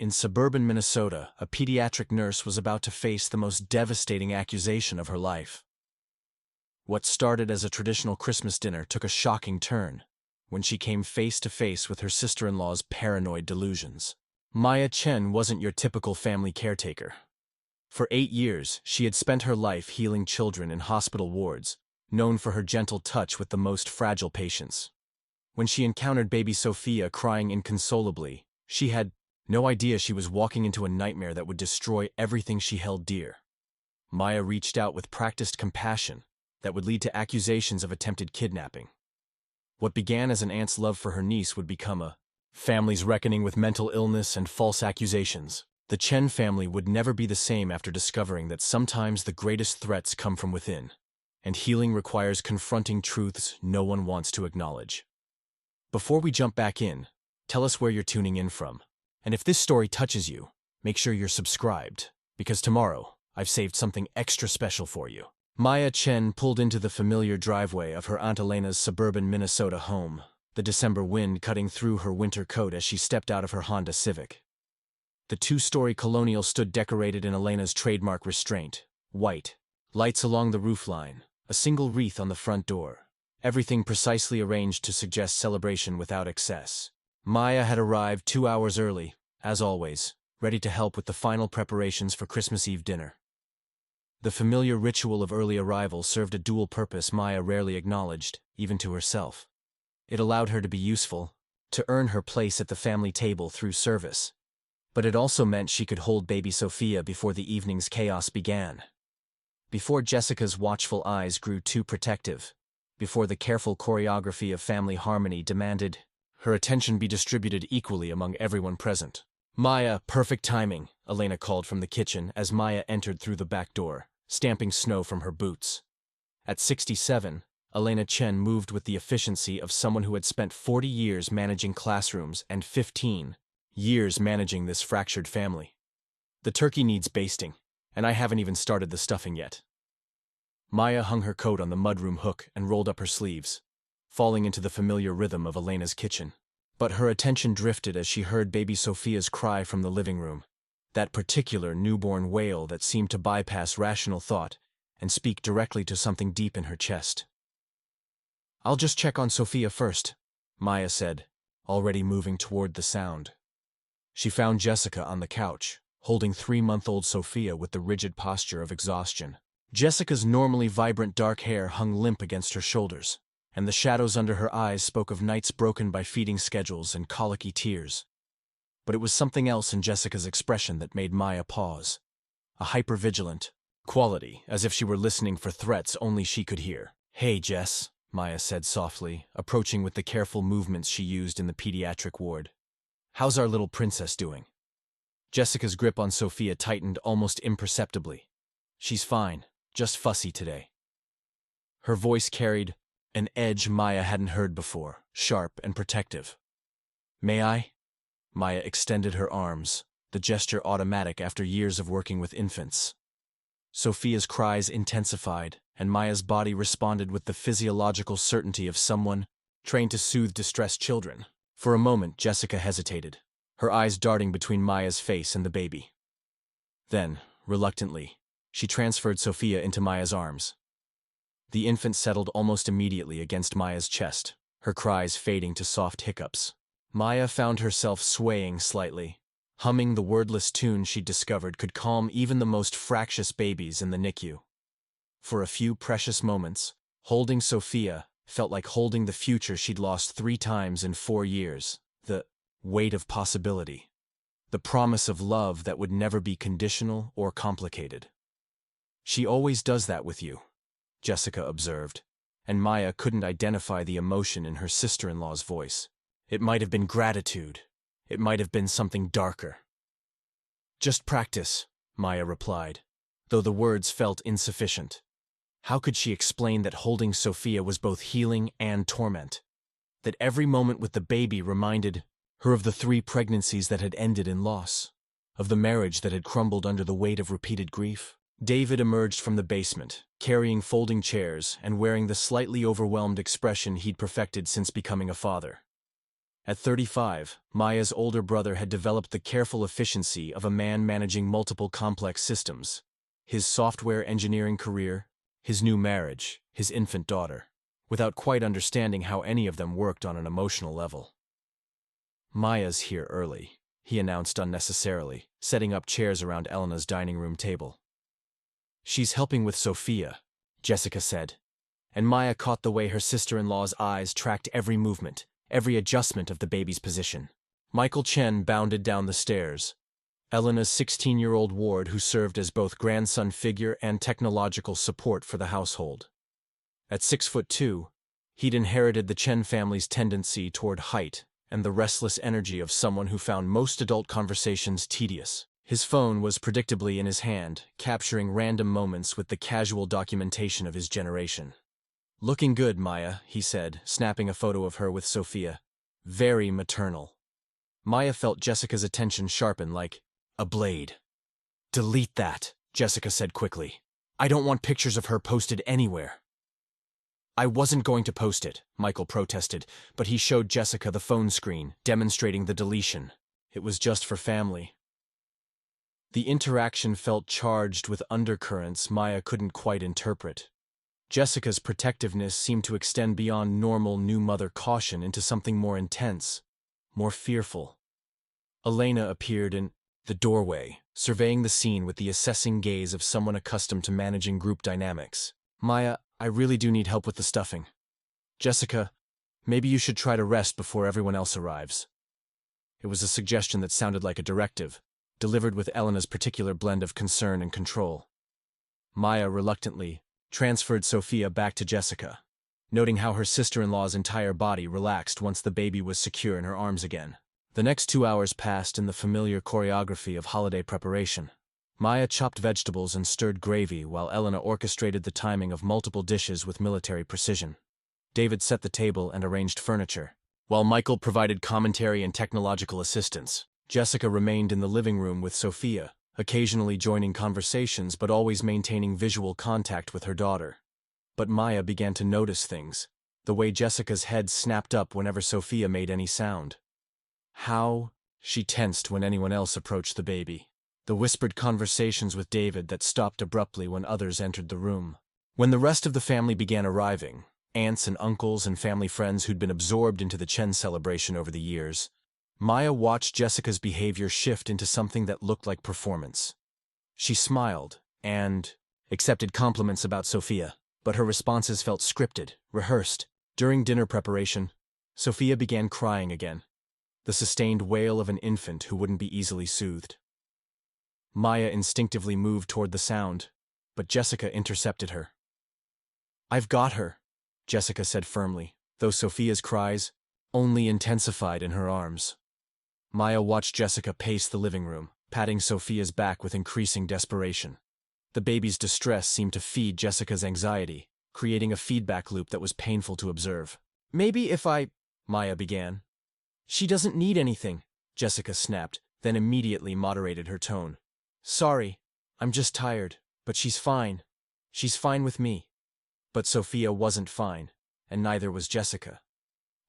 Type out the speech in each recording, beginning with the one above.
In suburban Minnesota, a pediatric nurse was about to face the most devastating accusation of her life. What started as a traditional Christmas dinner took a shocking turn when she came face to face with her sister-in-law's paranoid delusions. Chen wasn't your typical family caretaker. For 8 years, she had spent her life healing children in hospital wards, known for her gentle touch with the most fragile patients. When she encountered baby Sofia crying inconsolably, she had no idea she was walking into a nightmare that would destroy everything she held dear. Maya reached out with practiced compassion that would lead to accusations of attempted kidnapping. What began as an aunt's love for her niece would become a family's reckoning with mental illness and false accusations. The Chen family would never be the same after discovering that sometimes the greatest threats come from within, and healing requires confronting truths no one wants to acknowledge. Before we jump back in, tell us where you're tuning in from. And if this story touches you, make sure you're subscribed, because tomorrow, I've saved something extra special for you. Chen pulled into the familiar driveway of her Aunt Elena's suburban Minnesota home, the December wind cutting through her winter coat as she stepped out of her Honda Civic. The 2-story colonial stood decorated in Elena's trademark restraint, white, lights along the roofline, a single wreath on the front door, everything precisely arranged to suggest celebration without excess. Maya had arrived 2 hours early, as always, ready to help with the final preparations for Christmas Eve dinner. The familiar ritual of early arrival served a dual purpose Maya rarely acknowledged, even to herself. It allowed her to be useful, to earn her place at the family table through service. But it also meant she could hold baby Sofia before the evening's chaos began. Before Jessica's watchful eyes grew too protective, before the careful choreography of family harmony demanded her attention be distributed equally among everyone present. Maya, perfect timing, Elena called from the kitchen as Maya entered through the back door, stamping snow from her boots. At 67, Elena Chen moved with the efficiency of someone who had spent 40 years managing classrooms and 15 years managing this fractured family. The turkey needs basting, and I haven't even started the stuffing yet. Maya hung her coat on the mudroom hook and rolled up her sleeves, falling into the familiar rhythm of Elena's kitchen. But her attention drifted as she heard baby Sofia's cry from the living room, that particular newborn wail that seemed to bypass rational thought and speak directly to something deep in her chest. "I'll just check on Sofia first," Maya said, already moving toward the sound. She found Jessica on the couch, holding 3-month-old Sofia with the rigid posture of exhaustion. Jessica's normally vibrant dark hair hung limp against her shoulders, and the shadows under her eyes spoke of nights broken by feeding schedules and colicky tears. But it was something else in Jessica's expression that made Maya pause. A hypervigilant quality, as if she were listening for threats only she could hear. "Hey, Jess," Maya said softly, approaching with the careful movements she used in the pediatric ward. "How's our little princess doing?" Jessica's grip on Sofia tightened almost imperceptibly. "She's fine, just fussy today." Her voice carried an edge Maya hadn't heard before, sharp and protective. "May I?" Maya extended her arms, the gesture automatic after years of working with infants. Sofia's cries intensified, and Maya's body responded with the physiological certainty of someone trained to soothe distressed children. For a moment, Jessica hesitated, her eyes darting between Maya's face and the baby. Then, reluctantly, she transferred Sofia into Maya's arms. The infant settled almost immediately against Maya's chest, her cries fading to soft hiccups. Maya found herself swaying slightly, humming the wordless tune she'd discovered could calm even the most fractious babies in the NICU. For a few precious moments, holding Sofia felt like holding the future she'd lost 3 times in 4 years, the weight of possibility, the promise of love that would never be conditional or complicated. "She always does that with you," Jessica observed, and Maya couldn't identify the emotion in her sister-in-law's voice. It might have been gratitude. It might have been something darker. "Just practice," Maya replied, though the words felt insufficient. How could she explain that holding Sofia was both healing and torment? That every moment with the baby reminded her of the 3 pregnancies that had ended in loss, of the marriage that had crumbled under the weight of repeated grief? David emerged from the basement, carrying folding chairs and wearing the slightly overwhelmed expression he'd perfected since becoming a father. At 35, Maya's older brother had developed the careful efficiency of a man managing multiple complex systems. His software engineering career, his new marriage, his infant daughter, without quite understanding how any of them worked on an emotional level. "Maya's here early," he announced unnecessarily, setting up chairs around Elena's dining room table. "She's helping with Sofia," Jessica said, and Maya caught the way her sister-in-law's eyes tracked every movement, every adjustment of the baby's position. Chen bounded down the stairs. Elena's 16-year-old ward who served as both grandson figure and technological support for the household. At 6'2", he'd inherited the Chen family's tendency toward height and the restless energy of someone who found most adult conversations tedious. His phone was predictably in his hand, capturing random moments with the casual documentation of his generation. "Looking good, Maya," he said, snapping a photo of her with Sofia. "Very maternal." Maya felt Jessica's attention sharpen like a blade. "Delete that," Jessica said quickly. "I don't want pictures of her posted anywhere." "I wasn't going to post it," Michael protested, but he showed Jessica the phone screen, demonstrating the deletion. It was just for family. The interaction felt charged with undercurrents Maya couldn't quite interpret. Jessica's protectiveness seemed to extend beyond normal new mother caution into something more intense, more fearful. Elena appeared in the doorway, surveying the scene with the assessing gaze of someone accustomed to managing group dynamics. "Maya, I really do need help with the stuffing. Jessica, maybe you should try to rest before everyone else arrives." It was a suggestion that sounded like a directive, delivered with Elena's particular blend of concern and control. Maya reluctantly transferred Sofia back to Jessica, noting how her sister-in-law's entire body relaxed once the baby was secure in her arms again. The next 2 hours passed in the familiar choreography of holiday preparation. Maya chopped vegetables and stirred gravy while Elena orchestrated the timing of multiple dishes with military precision. David set the table and arranged furniture, while Michael provided commentary and technological assistance. Jessica remained in the living room with Sofia, occasionally joining conversations but always maintaining visual contact with her daughter. But Maya began to notice things, the way Jessica's head snapped up whenever Sofia made any sound. How she tensed when anyone else approached the baby. The whispered conversations with David that stopped abruptly when others entered the room. When the rest of the family began arriving, aunts and uncles and family friends who'd been absorbed into the Chen celebration over the years, Maya watched Jessica's behavior shift into something that looked like performance. She smiled and accepted compliments about Sofia, but her responses felt scripted, rehearsed. During dinner preparation, Sofia began crying again, the sustained wail of an infant who wouldn't be easily soothed. Maya instinctively moved toward the sound, but Jessica intercepted her. "I've got her," Jessica said firmly, though Sofia's cries only intensified in her arms. Maya watched Jessica pace the living room, patting Sofia's back with increasing desperation. The baby's distress seemed to feed Jessica's anxiety, creating a feedback loop that was painful to observe. "Maybe if I—" Maya began. "She doesn't need anything," Jessica snapped, then immediately moderated her tone. "Sorry, I'm just tired, but she's fine. She's fine with me." But Sofia wasn't fine, and neither was Jessica.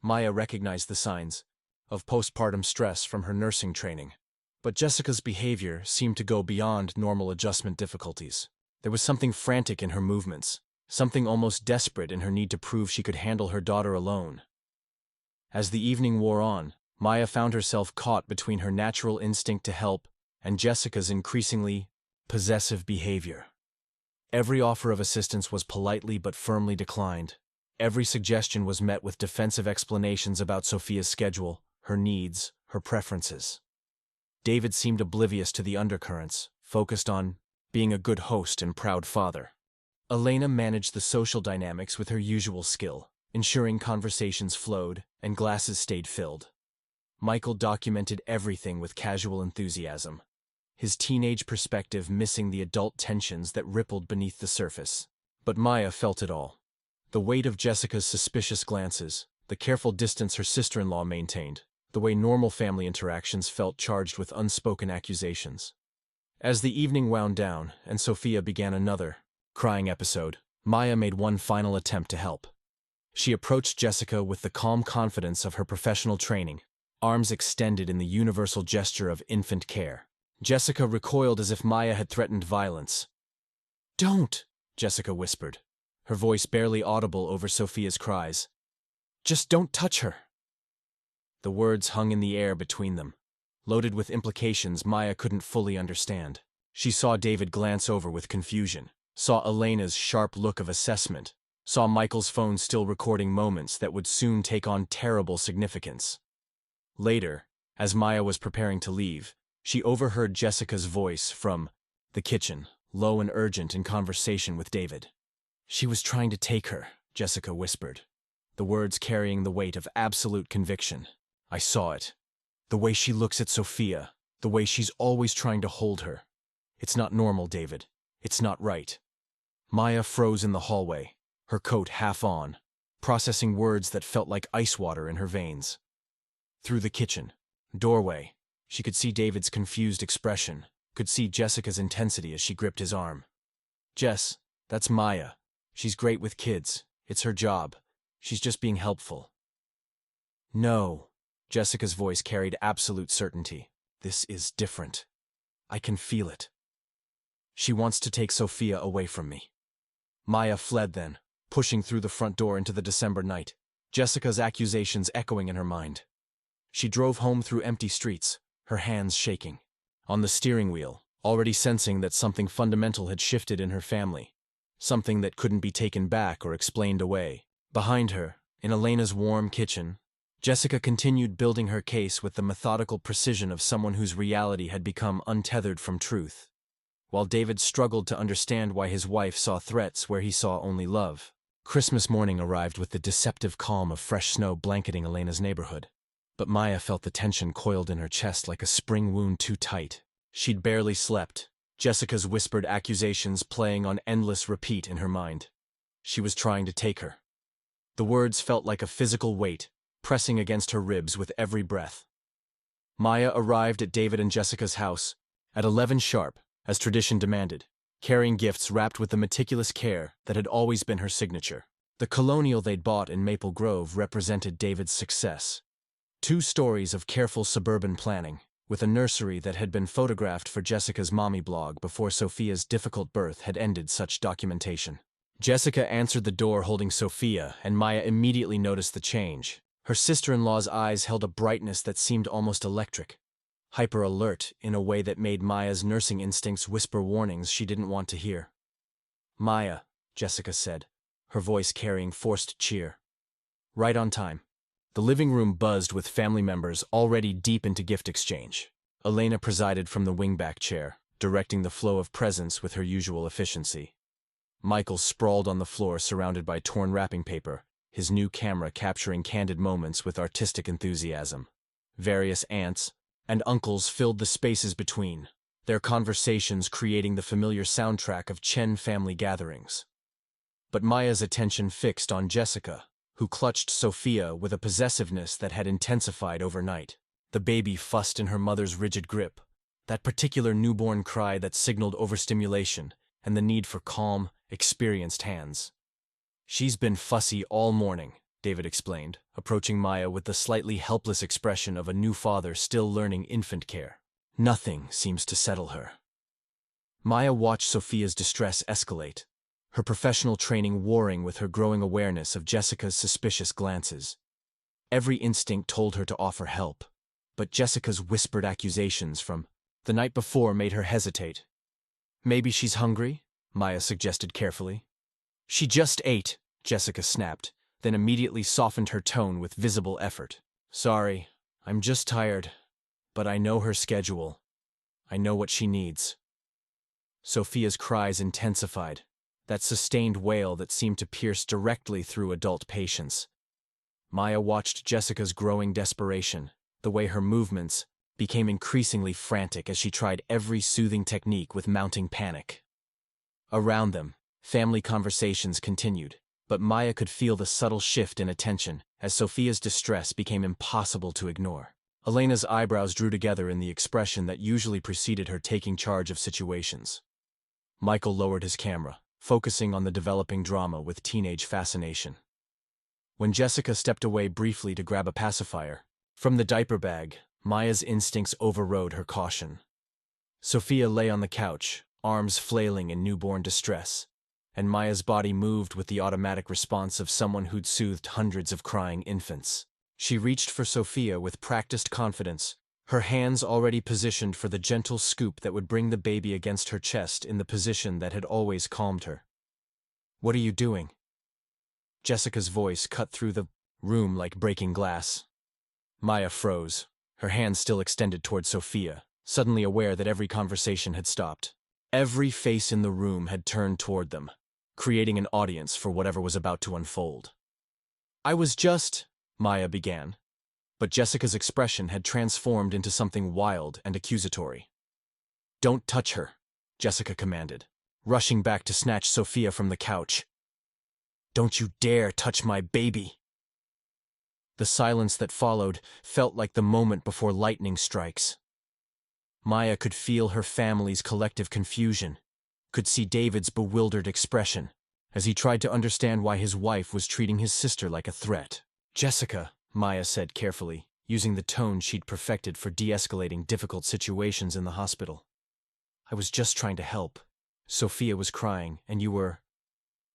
Maya recognized the signs of postpartum stress from her nursing training. But Jessica's behavior seemed to go beyond normal adjustment difficulties. There was something frantic in her movements, something almost desperate in her need to prove she could handle her daughter alone. As the evening wore on, Maya found herself caught between her natural instinct to help and Jessica's increasingly possessive behavior. Every offer of assistance was politely but firmly declined. Every suggestion was met with defensive explanations about Sofia's schedule, her needs, her preferences. David seemed oblivious to the undercurrents, focused on being a good host and proud father. Elena managed the social dynamics with her usual skill, ensuring conversations flowed and glasses stayed filled. Michael documented everything with casual enthusiasm, his teenage perspective missing the adult tensions that rippled beneath the surface. But Maya felt it all. The weight of Jessica's suspicious glances, the careful distance her sister-in-law maintained, the way normal family interactions felt charged with unspoken accusations. As the evening wound down and Sofia began another crying episode, Maya made one final attempt to help. She approached Jessica with the calm confidence of her professional training, arms extended in the universal gesture of infant care. Jessica recoiled as if Maya had threatened violence. "Don't," Jessica whispered, her voice barely audible over Sofia's cries. "Just don't touch her." The words hung in the air between them, loaded with implications Maya couldn't fully understand. She saw David glance over with confusion, saw Elena's sharp look of assessment, saw Michael's phone still recording moments that would soon take on terrible significance. Later, as Maya was preparing to leave, she overheard Jessica's voice from the kitchen, low and urgent in conversation with David. "She was trying to take her," Jessica whispered, the words carrying the weight of absolute conviction. "I saw it. The way she looks at Sofia, the way she's always trying to hold her. It's not normal, David. It's not right." Maya froze in the hallway, her coat half on, processing words that felt like ice water in her veins. Through the kitchen doorway, she could see David's confused expression, could see Jessica's intensity as she gripped his arm. "Jess, that's Maya. She's great with kids. It's her job. She's just being helpful." "No," Jessica's voice carried absolute certainty. "This is different. I can feel it. She wants to take Sofia away from me." Maya fled then, pushing through the front door into the December night, Jessica's accusations echoing in her mind. She drove home through empty streets, her hands shaking. On the steering wheel, already sensing that something fundamental had shifted in her family, something that couldn't be taken back or explained away. Behind her, in Elena's warm kitchen, Jessica continued building her case with the methodical precision of someone whose reality had become untethered from truth, while David struggled to understand why his wife saw threats where he saw only love. Christmas morning arrived with the deceptive calm of fresh snow blanketing Elena's neighborhood. But Maya felt the tension coiled in her chest like a spring wound too tight. She'd barely slept, Jessica's whispered accusations playing on endless repeat in her mind. She was trying to take her. The words felt like a physical weight, pressing against her ribs with every breath. Maya arrived at David and Jessica's house at 11 sharp, as tradition demanded, carrying gifts wrapped with the meticulous care that had always been her signature. The colonial they'd bought in Maple Grove represented David's success. 2 stories of careful suburban planning, with a nursery that had been photographed for Jessica's mommy blog before Sofia's difficult birth had ended such documentation. Jessica answered the door holding Sofia, and Maya immediately noticed the change. Her sister-in-law's eyes held a brightness that seemed almost electric, hyper-alert in a way that made Maya's nursing instincts whisper warnings she didn't want to hear. "Maya," Jessica said, her voice carrying forced cheer. "Right on time." The living room buzzed with family members already deep into gift exchange. Elena presided from the wingback chair, directing the flow of presents with her usual efficiency. Michael sprawled on the floor surrounded by torn wrapping paper, his new camera capturing candid moments with artistic enthusiasm. Various aunts and uncles filled the spaces between, their conversations creating the familiar soundtrack of Chen family gatherings. But Maya's attention fixed on Jessica, who clutched Sofia with a possessiveness that had intensified overnight. The baby fussed in her mother's rigid grip, that particular newborn cry that signaled overstimulation and the need for calm, experienced hands. "She's been fussy all morning," David explained, approaching Maya with the slightly helpless expression of a new father still learning infant care. "Nothing seems to settle her." Maya watched Sofia's distress escalate, her professional training warring with her growing awareness of Jessica's suspicious glances. Every instinct told her to offer help, but Jessica's whispered accusations from the night before made her hesitate. "Maybe she's hungry," Maya suggested carefully. "She just ate," Jessica snapped, then immediately softened her tone with visible effort. "Sorry, I'm just tired, but I know her schedule. I know what she needs." Sofia's cries intensified, that sustained wail that seemed to pierce directly through adult patience. Maya watched Jessica's growing desperation, the way her movements became increasingly frantic as she tried every soothing technique with mounting panic. Around them, family conversations continued, but Maya could feel the subtle shift in attention as Sofia's distress became impossible to ignore. Elena's eyebrows drew together in the expression that usually preceded her taking charge of situations. Michael lowered his camera, focusing on the developing drama with teenage fascination. When Jessica stepped away briefly to grab a pacifier from the diaper bag, Maya's instincts overrode her caution. Sofia lay on the couch, arms flailing in newborn distress, and Maya's body moved with the automatic response of someone who'd soothed hundreds of crying infants. She reached for Sofia with practiced confidence, her hands already positioned for the gentle scoop that would bring the baby against her chest in the position that had always calmed her. "What are you doing?" Jessica's voice cut through the room like breaking glass. Maya froze, her hands still extended toward Sofia, suddenly aware that every conversation had stopped. Every face in the room had turned toward them, creating an audience for whatever was about to unfold. "I was just," Maya began, but Jessica's expression had transformed into something wild and accusatory. "Don't touch her," Jessica commanded, rushing back to snatch Sofia from the couch. "Don't you dare touch my baby!" The silence that followed felt like the moment before lightning strikes. Maya could feel her family's collective confusion, could see David's bewildered expression, as he tried to understand why his wife was treating his sister like a threat. "Jessica," Maya said carefully, using the tone she'd perfected for de-escalating difficult situations in the hospital. "I was just trying to help. Sofia was crying, and you were—"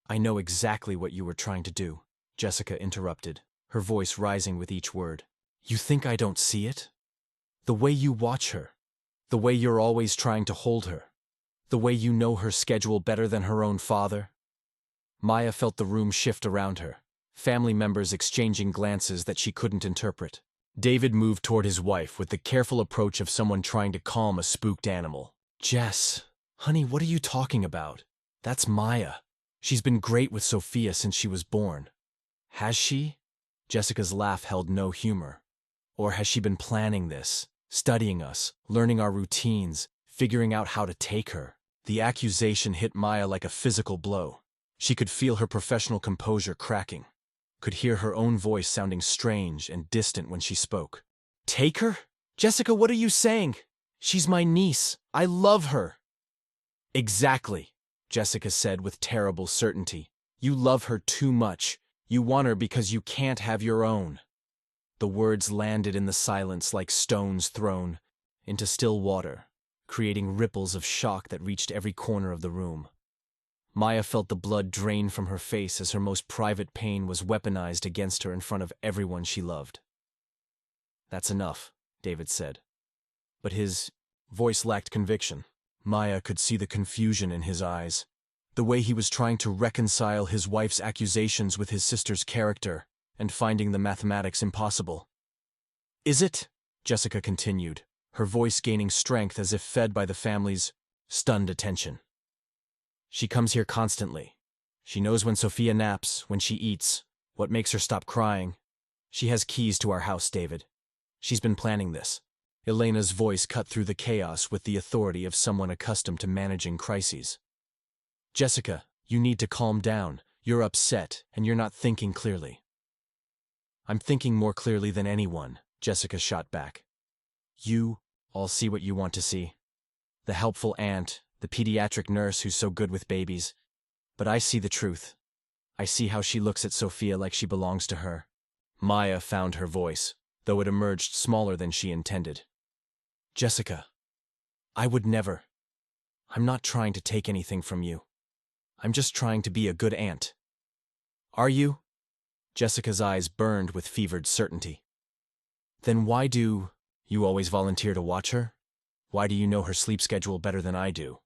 "I know exactly what you were trying to do," Jessica interrupted, her voice rising with each word. "You think I don't see it? The way you watch her, the way you're always trying to hold her, the way you know her schedule better than her own father." Maya felt the room shift around her, family members exchanging glances that she couldn't interpret. David moved toward his wife with the careful approach of someone trying to calm a spooked animal. "Jess, honey, what are you talking about? That's Maya. She's been great with Sofia since she was born." "Has she?" Jessica's laugh held no humor. "Or has she been planning this, studying us, learning our routines, figuring out how to take her?" The accusation hit Maya like a physical blow. She could feel her professional composure cracking, could hear her own voice sounding strange and distant when she spoke. "Take her? Jessica, what are you saying? She's my niece. I love her." "Exactly," Jessica said with terrible certainty. "You love her too much. You want her because you can't have your own." The words landed in the silence like stones thrown into still water, creating ripples of shock that reached every corner of the room. Maya felt the blood drain from her face as her most private pain was weaponized against her in front of everyone she loved. "That's enough," David said. But his voice lacked conviction. Maya could see the confusion in his eyes, the way he was trying to reconcile his wife's accusations with his sister's character and finding the mathematics impossible. "Is it?" Jessica continued, her voice gaining strength as if fed by the family's stunned attention. "She comes here constantly. She knows when Sofia naps, when she eats, what makes her stop crying. She has keys to our house, David. She's been planning this." Elena's voice cut through the chaos with the authority of someone accustomed to managing crises. "Jessica, you need to calm down. You're upset, and you're not thinking clearly." "I'm thinking more clearly than anyone," Jessica shot back. "You all see what you want to see. The helpful aunt, the pediatric nurse who's so good with babies. But I see the truth. I see how she looks at Sofia like she belongs to her." Maya found her voice, though it emerged smaller than she intended. "Jessica, I would never. I'm not trying to take anything from you. I'm just trying to be a good aunt." "Are you?" Jessica's eyes burned with fevered certainty. "Then why do you always volunteer to watch her? Why do you know her sleep schedule better than I do?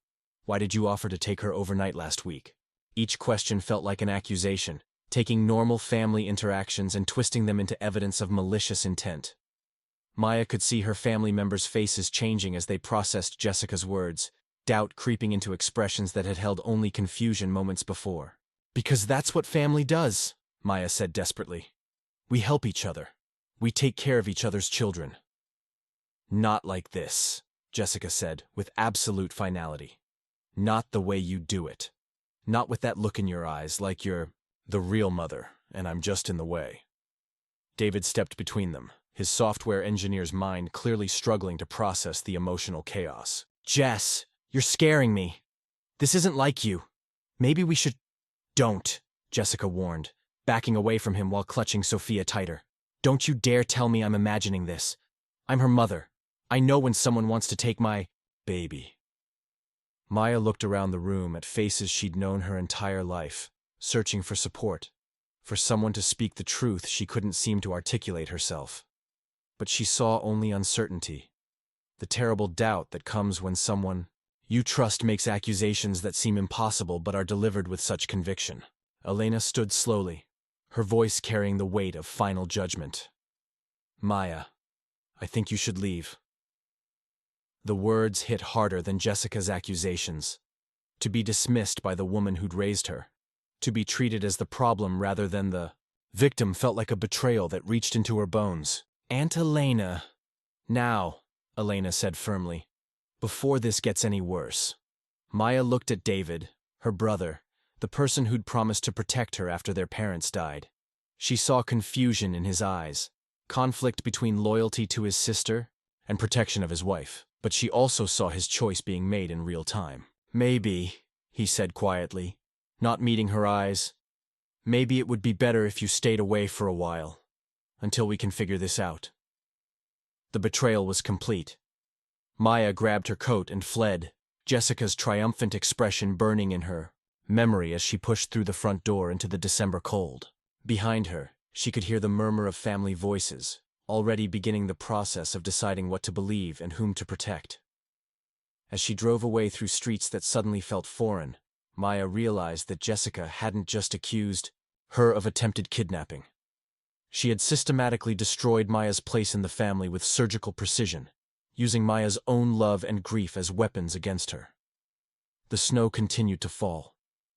Why did you offer to take her overnight last week?" Each question felt like an accusation, taking normal family interactions and twisting them into evidence of malicious intent. Maya could see her family members' faces changing as they processed Jessica's words, doubt creeping into expressions that had held only confusion moments before. "Because that's what family does," Maya said desperately. "We help each other. We take care of each other's children." "Not like this," Jessica said with absolute finality. "Not the way you do it. Not with that look in your eyes, like you're the real mother, and I'm just in the way." David stepped between them, his software engineer's mind clearly struggling to process the emotional chaos. "Jess, you're scaring me. This isn't like you. Maybe we should—" "Don't," Jessica warned, backing away from him while clutching Sofia tighter. "Don't you dare tell me I'm imagining this. I'm her mother. I know when someone wants to take my baby." Maya looked around the room at faces she'd known her entire life, searching for support, for someone to speak the truth she couldn't seem to articulate herself. But she saw only uncertainty, the terrible doubt that comes when someone you trust makes accusations that seem impossible but are delivered with such conviction. Elena stood slowly, her voice carrying the weight of final judgment. "Maya, I think you should leave." The words hit harder than Jessica's accusations. To be dismissed by the woman who'd raised her, to be treated as the problem rather than the victim, felt like a betrayal that reached into her bones. "Aunt Elena." "Now," Elena said firmly, "before this gets any worse." Maya looked at David, her brother, the person who'd promised to protect her after their parents died. She saw confusion in his eyes, conflict between loyalty to his sister and protection of his wife. But she also saw his choice being made in real time. "Maybe," he said quietly, not meeting her eyes, "maybe it would be better if you stayed away for a while, until we can figure this out." The betrayal was complete. Maya grabbed her coat and fled, Jessica's triumphant expression burning in her memory as she pushed through the front door into the December cold. Behind her, she could hear the murmur of family voices, already beginning the process of deciding what to believe and whom to protect. As she drove away through streets that suddenly felt foreign, Maya realized that Jessica hadn't just accused her of attempted kidnapping. She had systematically destroyed Maya's place in the family with surgical precision, using Maya's own love and grief as weapons against her. The snow continued to fall,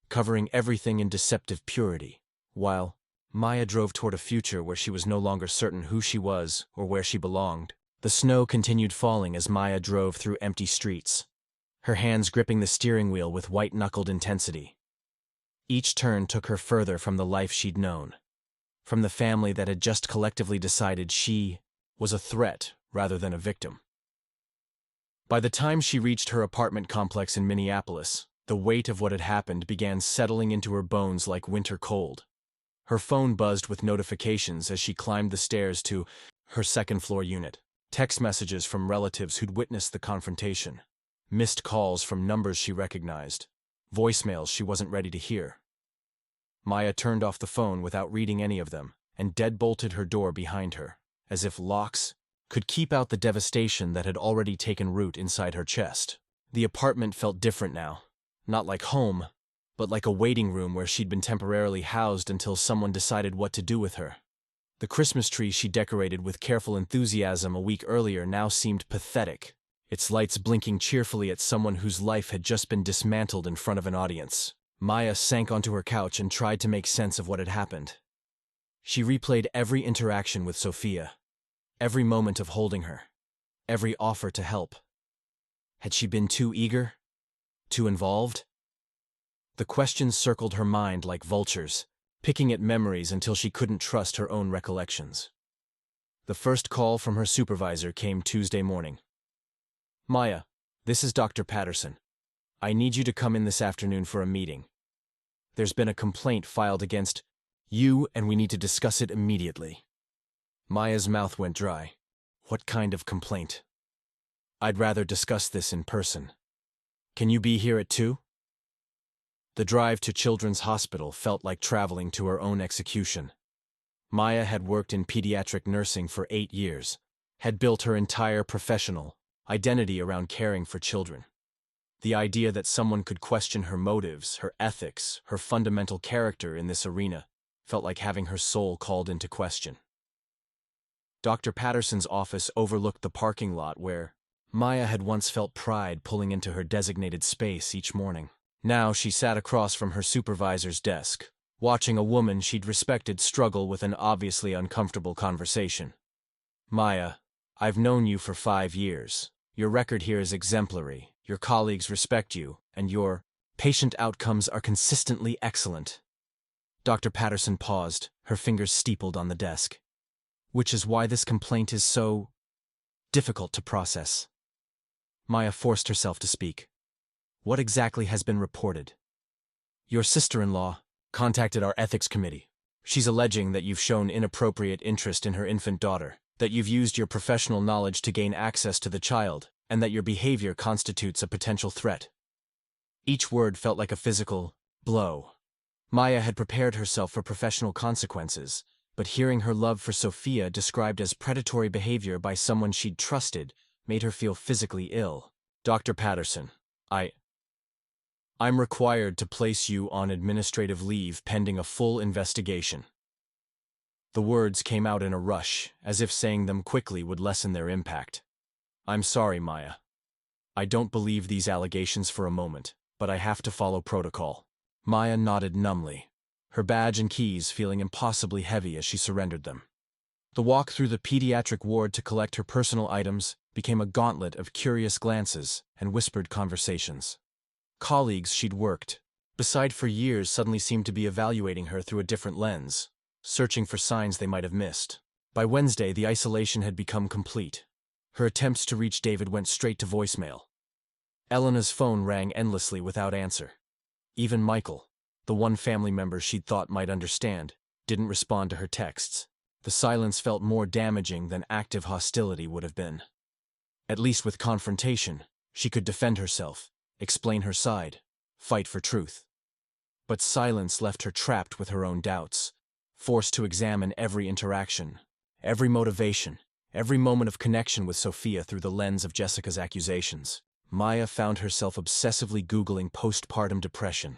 covering everything in deceptive purity, while Maya drove toward a future where she was no longer certain who she was or where she belonged. The snow continued falling as Maya drove through empty streets, her hands gripping the steering wheel with white-knuckled intensity. Each turn took her further from the life she'd known, from the family that had just collectively decided she was a threat rather than a victim. By the time she reached her apartment complex in Minneapolis, the weight of what had happened began settling into her bones like winter cold. Her phone buzzed with notifications as she climbed the stairs to her second-floor unit. Text messages from relatives who'd witnessed the confrontation. Missed calls from numbers she recognized. Voicemails she wasn't ready to hear. Maya turned off the phone without reading any of them and deadbolted her door behind her, as if locks could keep out the devastation that had already taken root inside her chest. The apartment felt different now. Not like home, but like a waiting room where she'd been temporarily housed until someone decided what to do with her. The Christmas tree she decorated with careful enthusiasm a week earlier now seemed pathetic, its lights blinking cheerfully at someone whose life had just been dismantled in front of an audience. Maya sank onto her couch and tried to make sense of what had happened. She replayed every interaction with Sofia, every moment of holding her, every offer to help. Had she been too eager? Too involved? The questions circled her mind like vultures, picking at memories until she couldn't trust her own recollections. The first call from her supervisor came Tuesday morning. "Maya, this is Dr. Patterson. I need you to come in this afternoon for a meeting. There's been a complaint filed against you, and we need to discuss it immediately." Maya's mouth went dry. What kind of complaint? "I'd rather discuss this in person. Can you be here at 2? The drive to Children's Hospital felt like traveling to her own execution. Maya had worked in pediatric nursing for 8 years, had built her entire professional identity around caring for children. The idea that someone could question her motives, her ethics, her fundamental character in this arena felt like having her soul called into question. Dr. Patterson's office overlooked the parking lot where Maya had once felt pride pulling into her designated space each morning. Now she sat across from her supervisor's desk, watching a woman she'd respected struggle with an obviously uncomfortable conversation. "Maya, I've known you for 5 years. Your record here is exemplary, your colleagues respect you, and your patient outcomes are consistently excellent." Dr. Patterson paused, her fingers steepled on the desk. "Which is why this complaint is so difficult to process." Maya forced herself to speak. "What exactly has been reported?" "Your sister-in-law contacted our ethics committee. She's alleging that you've shown inappropriate interest in her infant daughter, that you've used your professional knowledge to gain access to the child, and that your behavior constitutes a potential threat. Each word felt like a physical blow. Maya had prepared herself for professional consequences, but hearing her love for Sofia described as predatory behavior by someone she'd trusted made her feel physically ill. Dr. Patterson, I'm required to place you on administrative leave pending a full investigation. The words came out in a rush, as if saying them quickly would lessen their impact. I'm sorry, Maya. I don't believe these allegations for a moment, but I have to follow protocol. Maya nodded numbly, her badge and keys feeling impossibly heavy as she surrendered them. The walk through the pediatric ward to collect her personal items became a gauntlet of curious glances and whispered conversations. Colleagues she'd worked beside for years suddenly seemed to be evaluating her through a different lens, searching for signs they might have missed. By Wednesday, the isolation had become complete. Her attempts to reach David went straight to voicemail. Elena's phone rang endlessly without answer. Even Michael, the one family member she'd thought might understand, didn't respond to her texts. The silence felt more damaging than active hostility would have been. At least with confrontation, she could defend herself, explain her side, fight for truth. But silence left her trapped with her own doubts, forced to examine every interaction, every motivation, every moment of connection with Sofia through the lens of Jessica's accusations. Maya found herself obsessively Googling postpartum depression,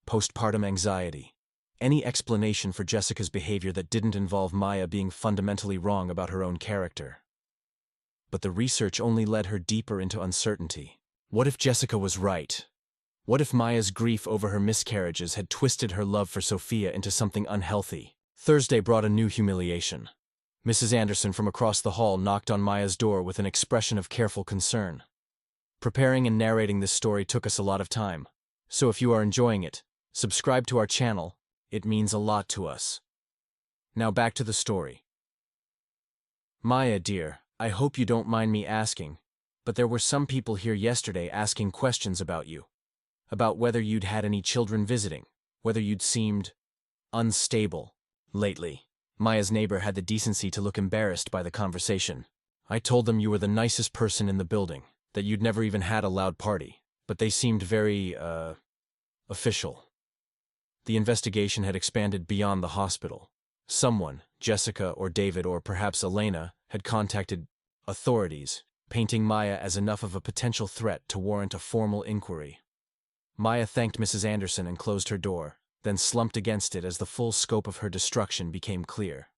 postpartum anxiety, any explanation for Jessica's behavior that didn't involve Maya being fundamentally wrong about her own character. But the research only led her deeper into uncertainty. What if Jessica was right? What if Maya's grief over her miscarriages had twisted her love for Sofia into something unhealthy? Thursday brought a new humiliation. Mrs. Anderson from across the hall knocked on Maya's door with an expression of careful concern. Preparing and narrating this story took us a lot of time, so if you are enjoying it, subscribe to our channel. It means a lot to us. Now back to the story. Maya, dear, I hope you don't mind me asking, but there were some people here yesterday asking questions about you. About whether you'd had any children visiting, whether you'd seemed unstable lately. Maya's neighbor had the decency to look embarrassed by the conversation. I told them you were the nicest person in the building, that you'd never even had a loud party, but they seemed very, official. The investigation had expanded beyond the hospital. Someone, Jessica or David or perhaps Elena, had contacted authorities, painting Maya as enough of a potential threat to warrant a formal inquiry. Maya thanked Mrs. Anderson and closed her door, then slumped against it as the full scope of her destruction became clear.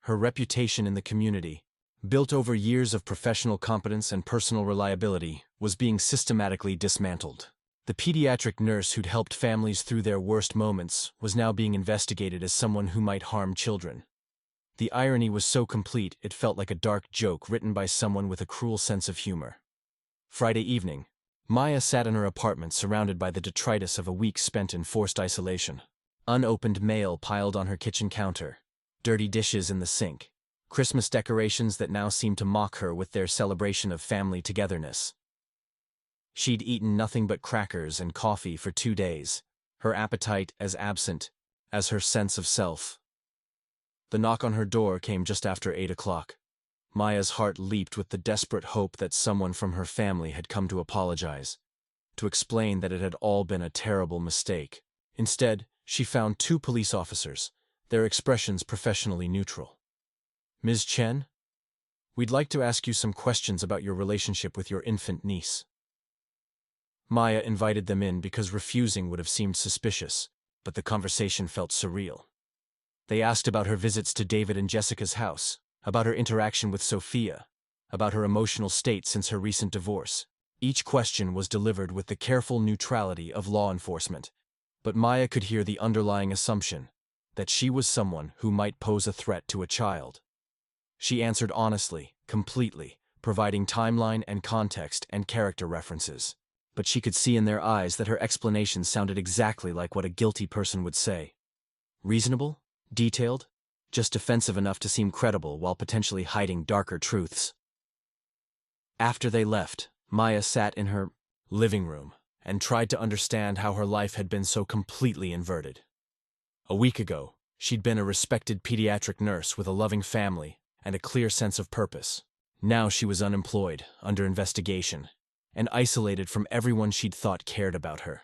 Her reputation in the community, built over years of professional competence and personal reliability, was being systematically dismantled. The pediatric nurse who'd helped families through their worst moments was now being investigated as someone who might harm children. The irony was so complete it felt like a dark joke written by someone with a cruel sense of humor. Friday evening, Maya sat in her apartment surrounded by the detritus of a week spent in forced isolation. Unopened mail piled on her kitchen counter, dirty dishes in the sink, Christmas decorations that now seemed to mock her with their celebration of family togetherness. She'd eaten nothing but crackers and coffee for 2 days, her appetite as absent as her sense of self. The knock on her door came just after 8 o'clock. Maya's heart leaped with the desperate hope that someone from her family had come to apologize, to explain that it had all been a terrible mistake. Instead, she found 2 police officers, their expressions professionally neutral. Ms. Chen, we'd like to ask you some questions about your relationship with your infant niece. Maya invited them in because refusing would have seemed suspicious, but the conversation felt surreal. They asked about her visits to David and Jessica's house, about her interaction with Sofia, about her emotional state since her recent divorce. Each question was delivered with the careful neutrality of law enforcement, but Maya could hear the underlying assumption that she was someone who might pose a threat to a child. She answered honestly, completely, providing timeline and context and character references. But she could see in their eyes that her explanations sounded exactly like what a guilty person would say. Reasonable? Detailed? Just defensive enough to seem credible while potentially hiding darker truths. After they left, Maya sat in her living room and tried to understand how her life had been so completely inverted. A week ago, She'd been a respected pediatric nurse with a loving family and a clear sense of purpose. Now she was unemployed, under investigation, and isolated from everyone she'd thought cared about her.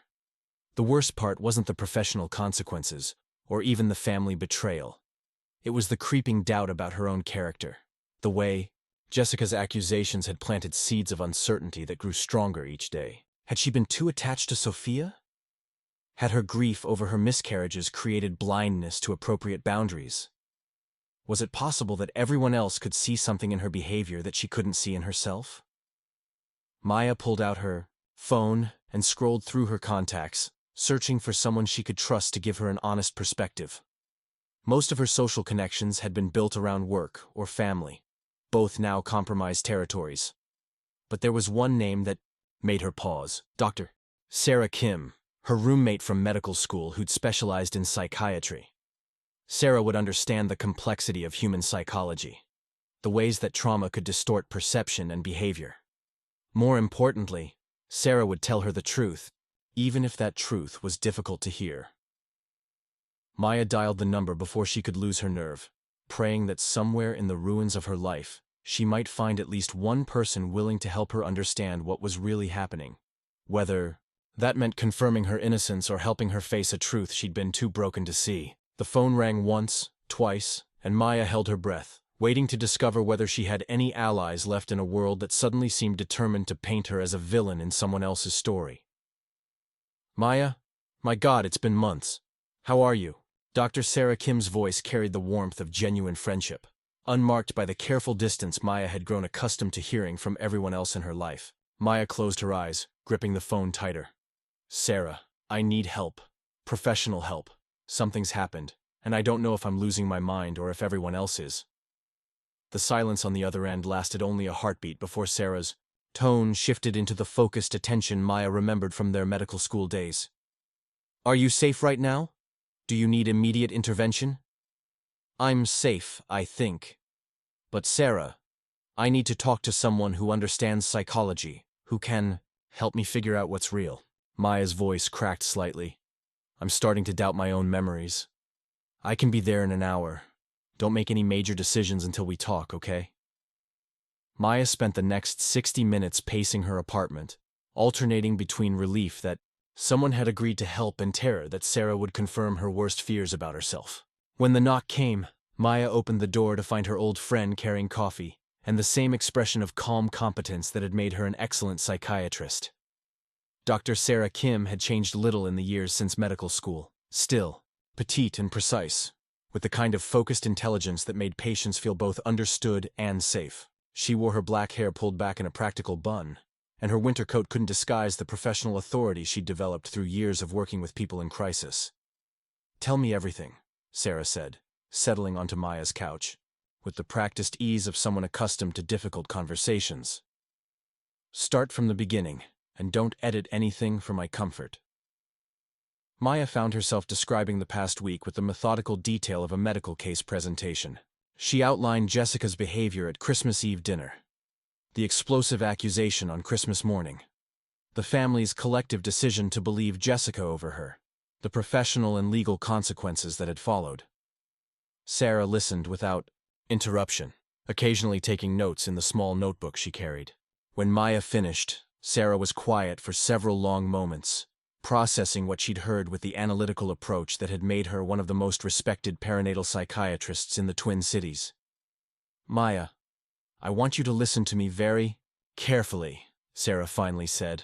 The worst part wasn't the professional consequences, or even the family betrayal. It was the creeping doubt about her own character. The way Jessica's accusations had planted seeds of uncertainty that grew stronger each day. Had she been too attached to Sofia? Had her grief over her miscarriages created blindness to appropriate boundaries? Was it possible that everyone else could see something in her behavior that she couldn't see in herself? Maya pulled out her phone and scrolled through her contacts, searching for someone she could trust to give her an honest perspective. Most of her social connections had been built around work or family, both now compromised territories. But there was one name that made her pause. Dr. Sarah Kim, her roommate from medical school who'd specialized in psychiatry. Sarah would understand the complexity of human psychology, the ways that trauma could distort perception and behavior. More importantly, Sarah would tell her the truth, even if that truth was difficult to hear. Maya dialed the number before she could lose her nerve, praying that somewhere in the ruins of her life, she might find at least one person willing to help her understand what was really happening. Whether that meant confirming her innocence or helping her face a truth she'd been too broken to see. The phone rang once, twice, and Maya held her breath, waiting to discover whether she had any allies left in a world that suddenly seemed determined to paint her as a villain in someone else's story. Maya? My God, it's been months. How are you? Dr. Sarah Kim's voice carried the warmth of genuine friendship, unmarked by the careful distance Maya had grown accustomed to hearing from everyone else in her life. Maya closed her eyes, gripping the phone tighter. Sarah, I need help. Professional help. Something's happened, and I don't know if I'm losing my mind or if everyone else is. The silence on the other end lasted only a heartbeat before Sarah's tone shifted into the focused attention Maya remembered from their medical school days. Are you safe right now? Do you need immediate intervention? I'm safe, I think. But Sarah, I need to talk to someone who understands psychology, who can help me figure out what's real. Maya's voice cracked slightly. I'm starting to doubt my own memories. I can be there in an hour. Don't make any major decisions until we talk, okay? Maya spent the next 60 minutes pacing her apartment, alternating between relief that someone had agreed to help and terror that Sarah would confirm her worst fears about herself. When the knock came, Maya opened the door to find her old friend carrying coffee, and the same expression of calm competence that had made her an excellent psychiatrist. Dr. Sarah Kim had changed little in the years since medical school. Still, petite and precise, with the kind of focused intelligence that made patients feel both understood and safe. She wore her black hair pulled back in a practical bun, and her winter coat couldn't disguise the professional authority she'd developed through years of working with people in crisis. Tell me everything, Sarah said, settling onto Maya's couch, with the practiced ease of someone accustomed to difficult conversations. Start from the beginning, and don't edit anything for my comfort. Maya found herself describing the past week with the methodical detail of a medical case presentation. She outlined Jessica's behavior at Christmas Eve dinner, the explosive accusation on Christmas morning, the family's collective decision to believe Jessica over her, the professional and legal consequences that had followed. Sarah listened without interruption, occasionally taking notes in the small notebook she carried. When Maya finished, Sarah was quiet for several long moments, processing what she'd heard with the analytical approach that had made her one of the most respected perinatal psychiatrists in the Twin Cities. Maya, I want you to listen to me very carefully, Sarah finally said.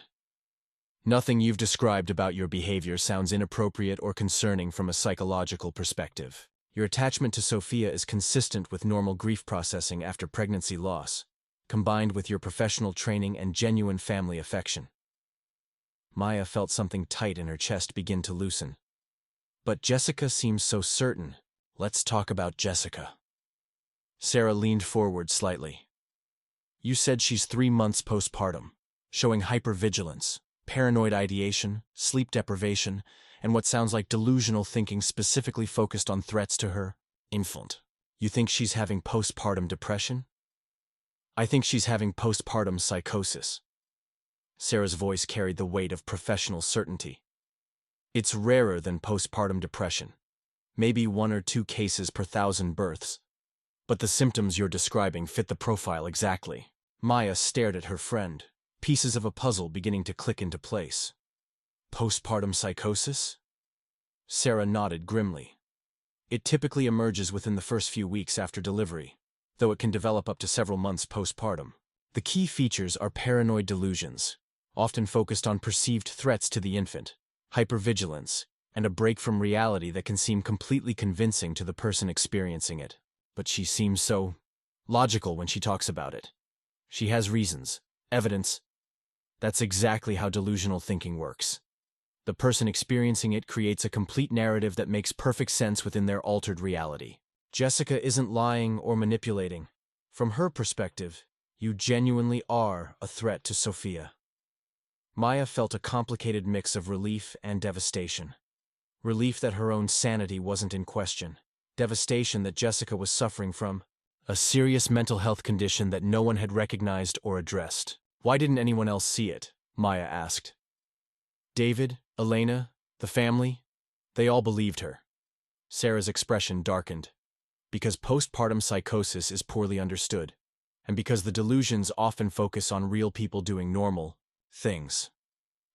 Nothing you've described about your behavior sounds inappropriate or concerning from a psychological perspective. Your attachment to Sofia is consistent with normal grief processing after pregnancy loss, combined with your professional training and genuine family affection. Maya felt something tight in her chest begin to loosen. But Jessica seems so certain. Let's talk about Jessica. Sarah leaned forward slightly. You said she's 3 months postpartum, showing hypervigilance, paranoid ideation, sleep deprivation, and what sounds like delusional thinking specifically focused on threats to her infant. You think she's having postpartum depression? I think she's having postpartum psychosis. Sarah's voice carried the weight of professional certainty. It's rarer than postpartum depression. maybe 1 or 2 cases per 1,000 births. But the symptoms you're describing fit the profile exactly. Maya stared at her friend, pieces of a puzzle beginning to click into place. Postpartum psychosis? Sarah nodded grimly. It typically emerges within the first few weeks after delivery, though it can develop up to several months postpartum. The key features are paranoid delusions, often focused on perceived threats to the infant, hypervigilance, and a break from reality that can seem completely convincing to the person experiencing it. But she seems so logical when she talks about it. She has reasons, evidence. That's exactly how delusional thinking works. The person experiencing it creates a complete narrative that makes perfect sense within their altered reality. Jessica isn't lying or manipulating. From her perspective, you genuinely are a threat to Sofia. Maya felt a complicated mix of relief and devastation. Relief that her own sanity wasn't in question. Devastation that Jessica was suffering from a serious mental health condition that no one had recognized or addressed. Why didn't anyone else see it? Maya asked. David, Elena, the family, they all believed her. Sarah's expression darkened. Because postpartum psychosis is poorly understood, and because the delusions often focus on real people doing normal things.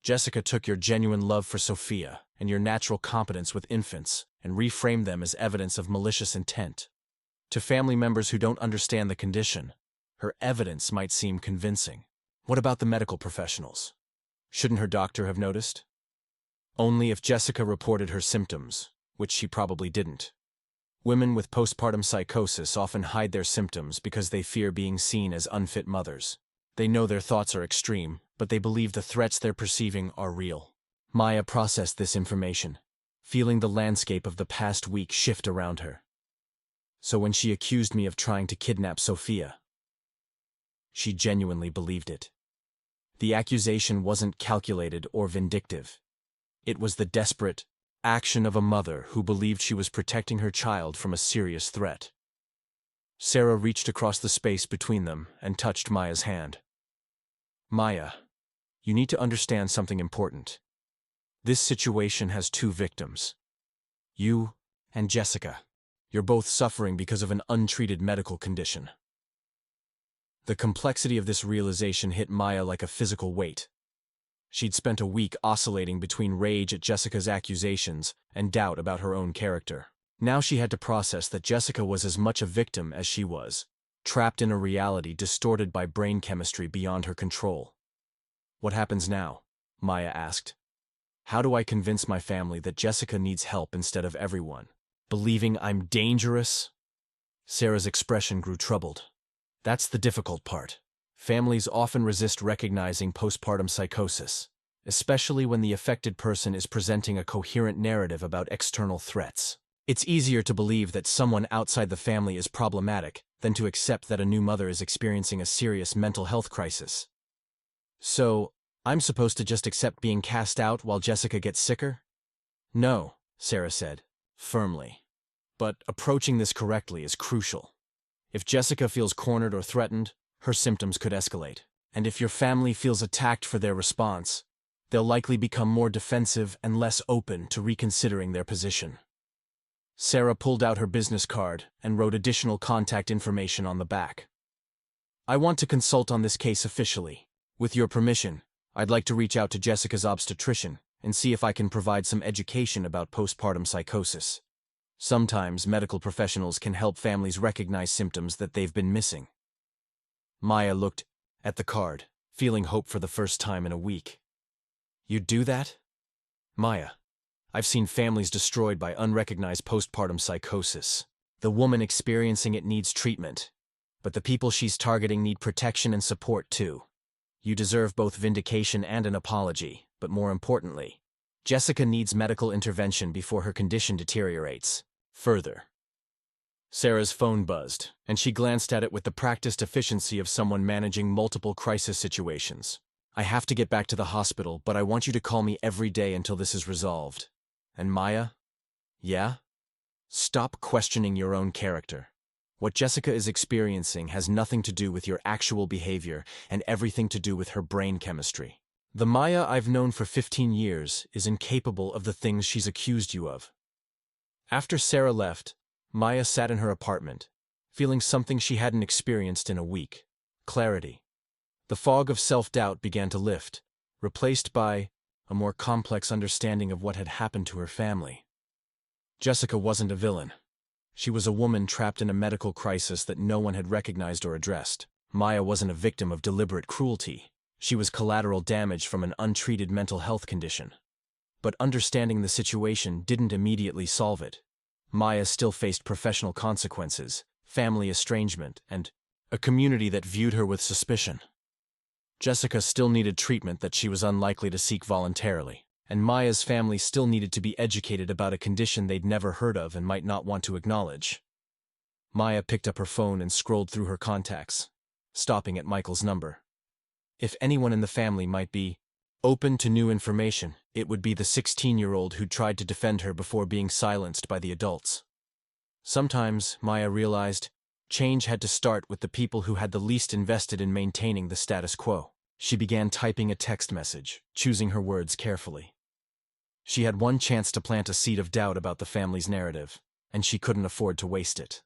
Jessica took your genuine love for Sofia and your natural competence with infants and reframed them as evidence of malicious intent. To family members who don't understand the condition, her evidence might seem convincing. What about the medical professionals? Shouldn't her doctor have noticed? Only if Jessica reported her symptoms, which she probably didn't. Women with postpartum psychosis often hide their symptoms because they fear being seen as unfit mothers. They know their thoughts are extreme, but they believe the threats they're perceiving are real. Maya processed this information, feeling the landscape of the past week shift around her. So when she accused me of trying to kidnap Sofia, she genuinely believed it. The accusation wasn't calculated or vindictive. It was the desperate action of a mother who believed she was protecting her child from a serious threat. Sarah reached across the space between them and touched Maya's hand. Maya, you need to understand something important. This situation has 2 victims. You and Jessica. You're both suffering because of an untreated medical condition. The complexity of this realization hit Maya like a physical weight. She'd spent a week oscillating between rage at Jessica's accusations and doubt about her own character. Now she had to process that Jessica was as much a victim as she was, trapped in a reality distorted by brain chemistry beyond her control. What happens now? Maya asked. How do I convince my family that Jessica needs help instead of everyone? Believing I'm dangerous? Sarah's expression grew troubled. That's the difficult part. Families often resist recognizing postpartum psychosis, especially when the affected person is presenting a coherent narrative about external threats. It's easier to believe that someone outside the family is problematic than to accept that a new mother is experiencing a serious mental health crisis. So, I'm supposed to just accept being cast out while Jessica gets sicker? No, Sarah said, firmly. But approaching this correctly is crucial. If Jessica feels cornered or threatened, her symptoms could escalate. And if your family feels attacked for their response, they'll likely become more defensive and less open to reconsidering their position. Sarah pulled out her business card and wrote additional contact information on the back. I want to consult on this case officially. With your permission, I'd like to reach out to Jessica's obstetrician and see if I can provide some education about postpartum psychosis. Sometimes medical professionals can help families recognize symptoms that they've been missing. Maya looked at the card, feeling hope for the first time in a week. You'd do that? Maya, I've seen families destroyed by unrecognized postpartum psychosis. The woman experiencing it needs treatment, but the people she's targeting need protection and support too. You deserve both vindication and an apology, but more importantly, Jessica needs medical intervention before her condition deteriorates further. Sarah's phone buzzed, and she glanced at it with the practiced efficiency of someone managing multiple crisis situations. I have to get back to the hospital, but I want you to call me every day until this is resolved. And Maya? Yeah? Stop questioning your own character. What Jessica is experiencing has nothing to do with your actual behavior and everything to do with her brain chemistry. The Maya I've known for 15 years is incapable of the things she's accused you of. After Sarah left, Maya sat in her apartment, feeling something she hadn't experienced in a week: clarity. The fog of self-doubt began to lift, replaced by a more complex understanding of what had happened to her family. Jessica wasn't a villain. She was a woman trapped in a medical crisis that no one had recognized or addressed. Maya wasn't a victim of deliberate cruelty. She was collateral damage from an untreated mental health condition. But understanding the situation didn't immediately solve it. Maya still faced professional consequences, family estrangement, and a community that viewed her with suspicion. Jessica still needed treatment that she was unlikely to seek voluntarily, and Maya's family still needed to be educated about a condition they'd never heard of and might not want to acknowledge. Maya picked up her phone and scrolled through her contacts, stopping at Michael's number. If anyone in the family might be open to new information, it would be the 16-year-old who tried to defend her before being silenced by the adults. Sometimes, Maya realized, change had to start with the people who had the least invested in maintaining the status quo. She began typing a text message, choosing her words carefully. She had one chance to plant a seed of doubt about the family's narrative, and she couldn't afford to waste it.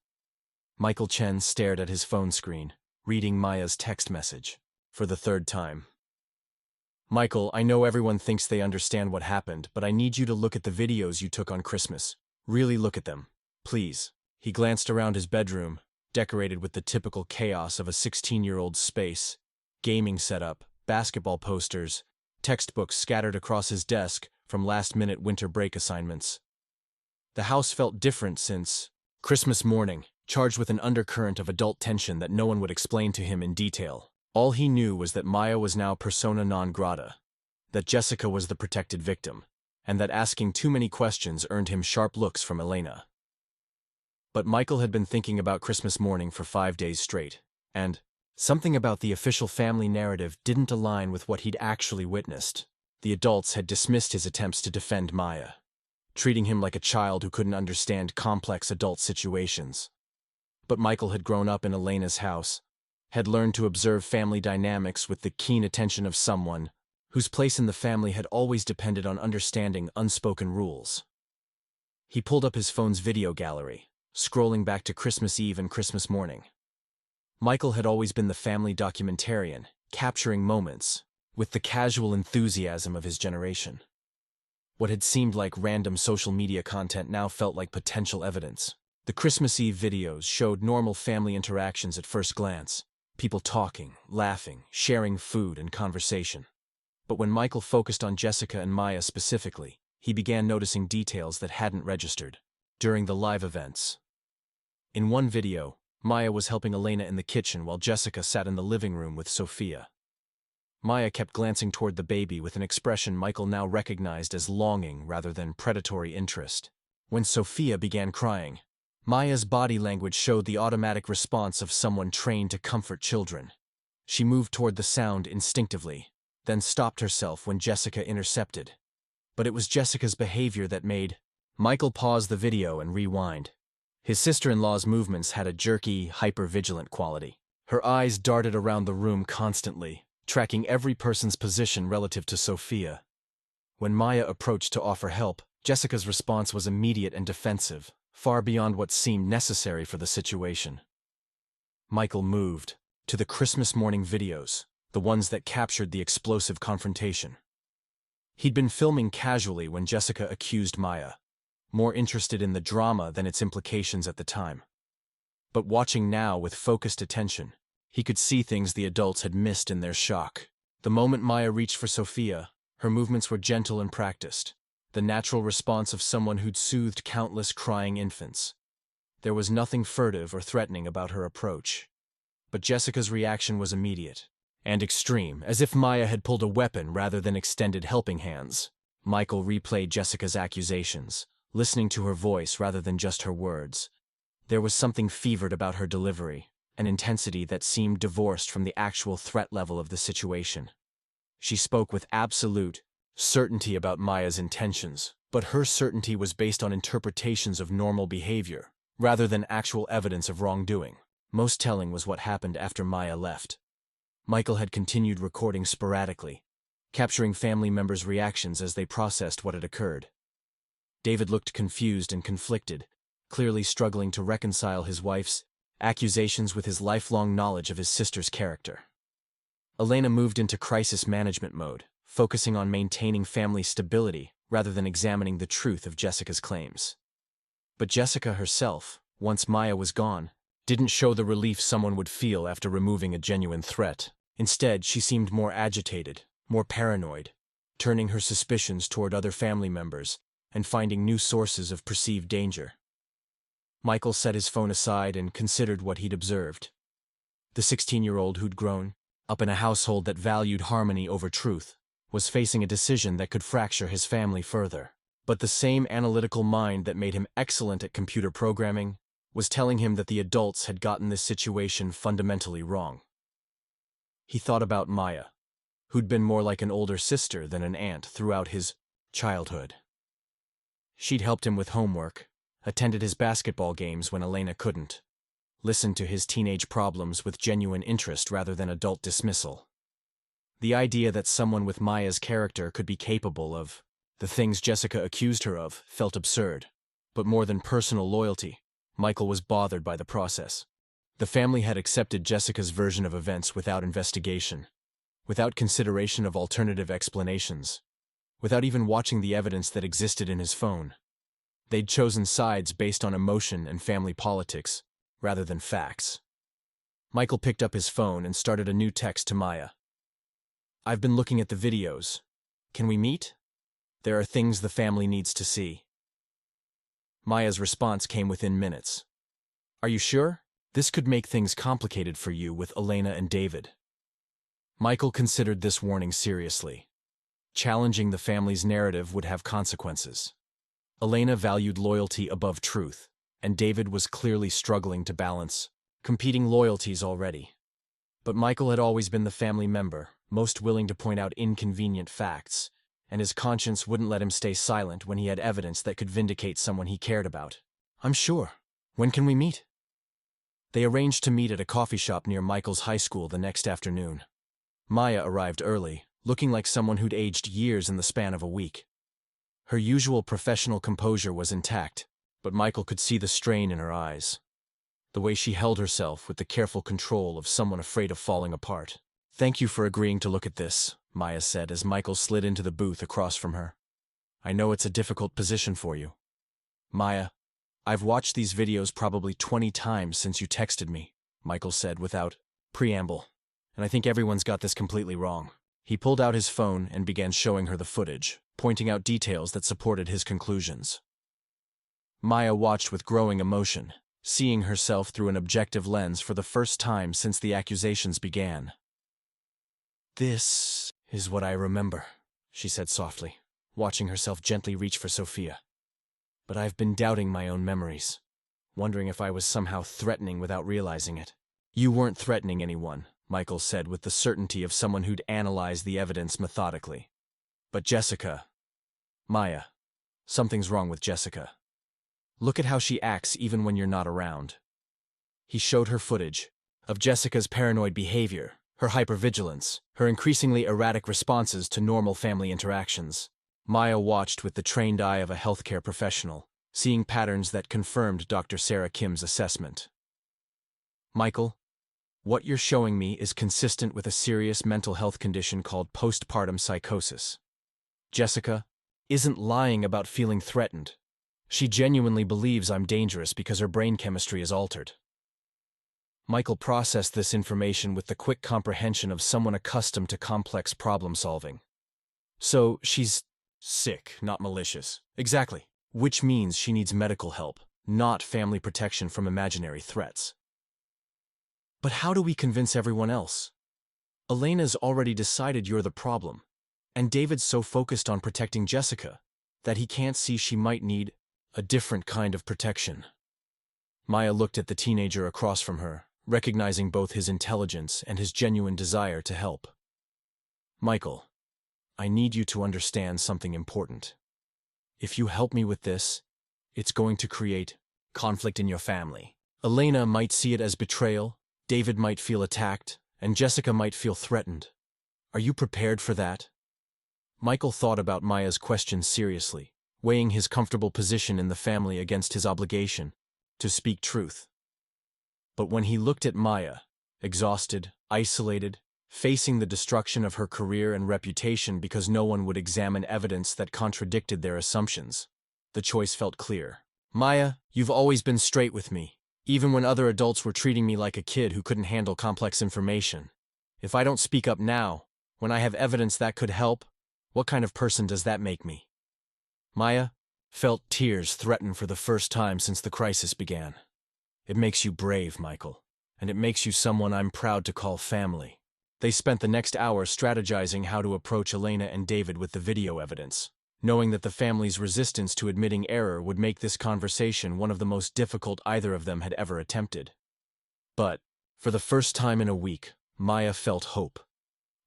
Chen stared at his phone screen, reading Maya's text message for the third time. Michael, I know everyone thinks they understand what happened, but I need you to look at the videos you took on Christmas. Really look at them, please. He glanced around his bedroom, decorated with the typical chaos of a 16-year-old's space: gaming setup, basketball posters, textbooks scattered across his desk from last-minute winter break assignments. The house felt different since Christmas morning, charged with an undercurrent of adult tension that no one would explain to him in detail. All he knew was that Maya was now persona non grata, that Jessica was the protected victim, and that asking too many questions earned him sharp looks from Elena. But Michael had been thinking about Christmas morning for 5 days straight, and something about the official family narrative didn't align with what he'd actually witnessed. The adults had dismissed his attempts to defend Maya, treating him like a child who couldn't understand complex adult situations. But Michael had grown up in Elena's house, had learned to observe family dynamics with the keen attention of someone whose place in the family had always depended on understanding unspoken rules. He pulled up his phone's video gallery, scrolling back to Christmas Eve and Christmas morning. Michael had always been the family documentarian, capturing moments with the casual enthusiasm of his generation. What had seemed like random social media content now felt like potential evidence. The Christmas Eve videos showed normal family interactions at first glance: people talking, laughing, sharing food and conversation. But when Michael focused on Jessica and Maya specifically, he began noticing details that hadn't registered during the live events. In one video, Maya was helping Elena in the kitchen while Jessica sat in the living room with Sofia. Maya kept glancing toward the baby with an expression Michael now recognized as longing rather than predatory interest. When Sofia began crying, Maya's body language showed the automatic response of someone trained to comfort children. She moved toward the sound instinctively, then stopped herself when Jessica intercepted. But it was Jessica's behavior that made Michael pause the video and rewind. His sister-in-law's movements had a jerky, hyper-vigilant quality. Her eyes darted around the room constantly, tracking every person's position relative to Sofia. When Maya approached to offer help, Jessica's response was immediate and defensive, far beyond what seemed necessary for the situation. Michael moved to the Christmas morning videos, the ones that captured the explosive confrontation. He'd been filming casually when Jessica accused Maya, more interested in the drama than its implications at the time. But watching now with focused attention, he could see things the adults had missed in their shock. The moment Maya reached for Sofia, her movements were gentle and practiced, the natural response of someone who'd soothed countless crying infants. There was nothing furtive or threatening about her approach. But Jessica's reaction was immediate and extreme, as if Maya had pulled a weapon rather than extended helping hands. Michael replayed Jessica's accusations, listening to her voice rather than just her words. There was something fevered about her delivery, an intensity that seemed divorced from the actual threat level of the situation. She spoke with absolute certainty about Maya's intentions, but her certainty was based on interpretations of normal behavior, rather than actual evidence of wrongdoing. Most telling was what happened after Maya left. Michael had continued recording sporadically, capturing family members' reactions as they processed what had occurred. David looked confused and conflicted, clearly struggling to reconcile his wife's accusations with his lifelong knowledge of his sister's character. Elena moved into crisis management mode, focusing on maintaining family stability rather than examining the truth of Jessica's claims. But Jessica herself, once Maya was gone, didn't show the relief someone would feel after removing a genuine threat. Instead, she seemed more agitated, more paranoid, turning her suspicions toward other family members and finding new sources of perceived danger. Michael set his phone aside and considered what he'd observed. The 16-year-old who'd grown up in a household that valued harmony over truth was facing a decision that could fracture his family further. But the same analytical mind that made him excellent at computer programming was telling him that the adults had gotten this situation fundamentally wrong. He thought about Maya, who'd been more like an older sister than an aunt throughout his childhood. She'd helped him with homework, attended his basketball games when Elena couldn't, listened to his teenage problems with genuine interest rather than adult dismissal. The idea that someone with Maya's character could be capable of the things Jessica accused her of felt absurd. But more than personal loyalty, Michael was bothered by the process. The family had accepted Jessica's version of events without investigation, without consideration of alternative explanations, without even watching the evidence that existed in his phone. They'd chosen sides based on emotion and family politics, rather than facts. Michael picked up his phone and started a new text to Maya. "I've been looking at the videos. Can we meet? There are things the family needs to see." Maya's response came within minutes. "Are you sure? This could make things complicated for you with Elena and David." Michael considered this warning seriously. Challenging the family's narrative would have consequences. Elena valued loyalty above truth, and David was clearly struggling to balance competing loyalties already. But Michael had always been the family member, most willing to point out inconvenient facts, and his conscience wouldn't let him stay silent when he had evidence that could vindicate someone he cared about. "I'm sure. When can we meet?" They arranged to meet at a coffee shop near Michael's high school the next afternoon. Maya arrived early, looking like someone who'd aged years in the span of a week. Her usual professional composure was intact, but Michael could see the strain in her eyes. The way she held herself with the careful control of someone afraid of falling apart. "Thank you for agreeing to look at this," Maya said as Michael slid into the booth across from her. "I know it's a difficult position for you." "Maya, I've watched these videos probably 20 times since you texted me," Michael said without preamble, "and I think everyone's got this completely wrong." He pulled out his phone and began showing her the footage, pointing out details that supported his conclusions. Maya watched with growing emotion, seeing herself through an objective lens for the first time since the accusations began. "This is what I remember," she said softly, watching herself gently reach for Sofia. "But I've been doubting my own memories, wondering if I was somehow threatening without realizing it." "You weren't threatening anyone," Michael said with the certainty of someone who'd analyzed the evidence methodically. "But Jessica, Maya, something's wrong with Jessica. Look at how she acts even when you're not around." He showed her footage of Jessica's paranoid behavior, her hypervigilance, her increasingly erratic responses to normal family interactions. Maya watched with the trained eye of a healthcare professional, seeing patterns that confirmed Dr. Sarah Kim's assessment. "Michael, what you're showing me is consistent with a serious mental health condition called postpartum psychosis. Jessica isn't lying about feeling threatened. She genuinely believes I'm dangerous because her brain chemistry is altered." Michael processed this information with the quick comprehension of someone accustomed to complex problem-solving. "So she's sick, not malicious." "Exactly. Which means she needs medical help, not family protection from imaginary threats." "But how do we convince everyone else? Elena's already decided you're the problem, and David's so focused on protecting Jessica that he can't see she might need a different kind of protection." Maya looked at the teenager across from her, recognizing both his intelligence and his genuine desire to help. "Michael, I need you to understand something important. If you help me with this, it's going to create conflict in your family. Elena might see it as betrayal, David might feel attacked, and Jessica might feel threatened. Are you prepared for that?" Michael thought about Maya's question seriously, weighing his comfortable position in the family against his obligation to speak truth. But when he looked at Maya, exhausted, isolated, facing the destruction of her career and reputation because no one would examine evidence that contradicted their assumptions, the choice felt clear. Maya, you've always been straight with me, even when other adults were treating me like a kid who couldn't handle complex information. If I don't speak up now, when I have evidence that could help, what kind of person does that make me? Maya felt tears threaten for the first time since the crisis began. It makes you brave, Michael, and it makes you someone I'm proud to call family. They spent the next hour strategizing how to approach Elena and David with the video evidence, knowing that the family's resistance to admitting error would make this conversation one of the most difficult either of them had ever attempted. But, for the first time in a week, Maya felt hope.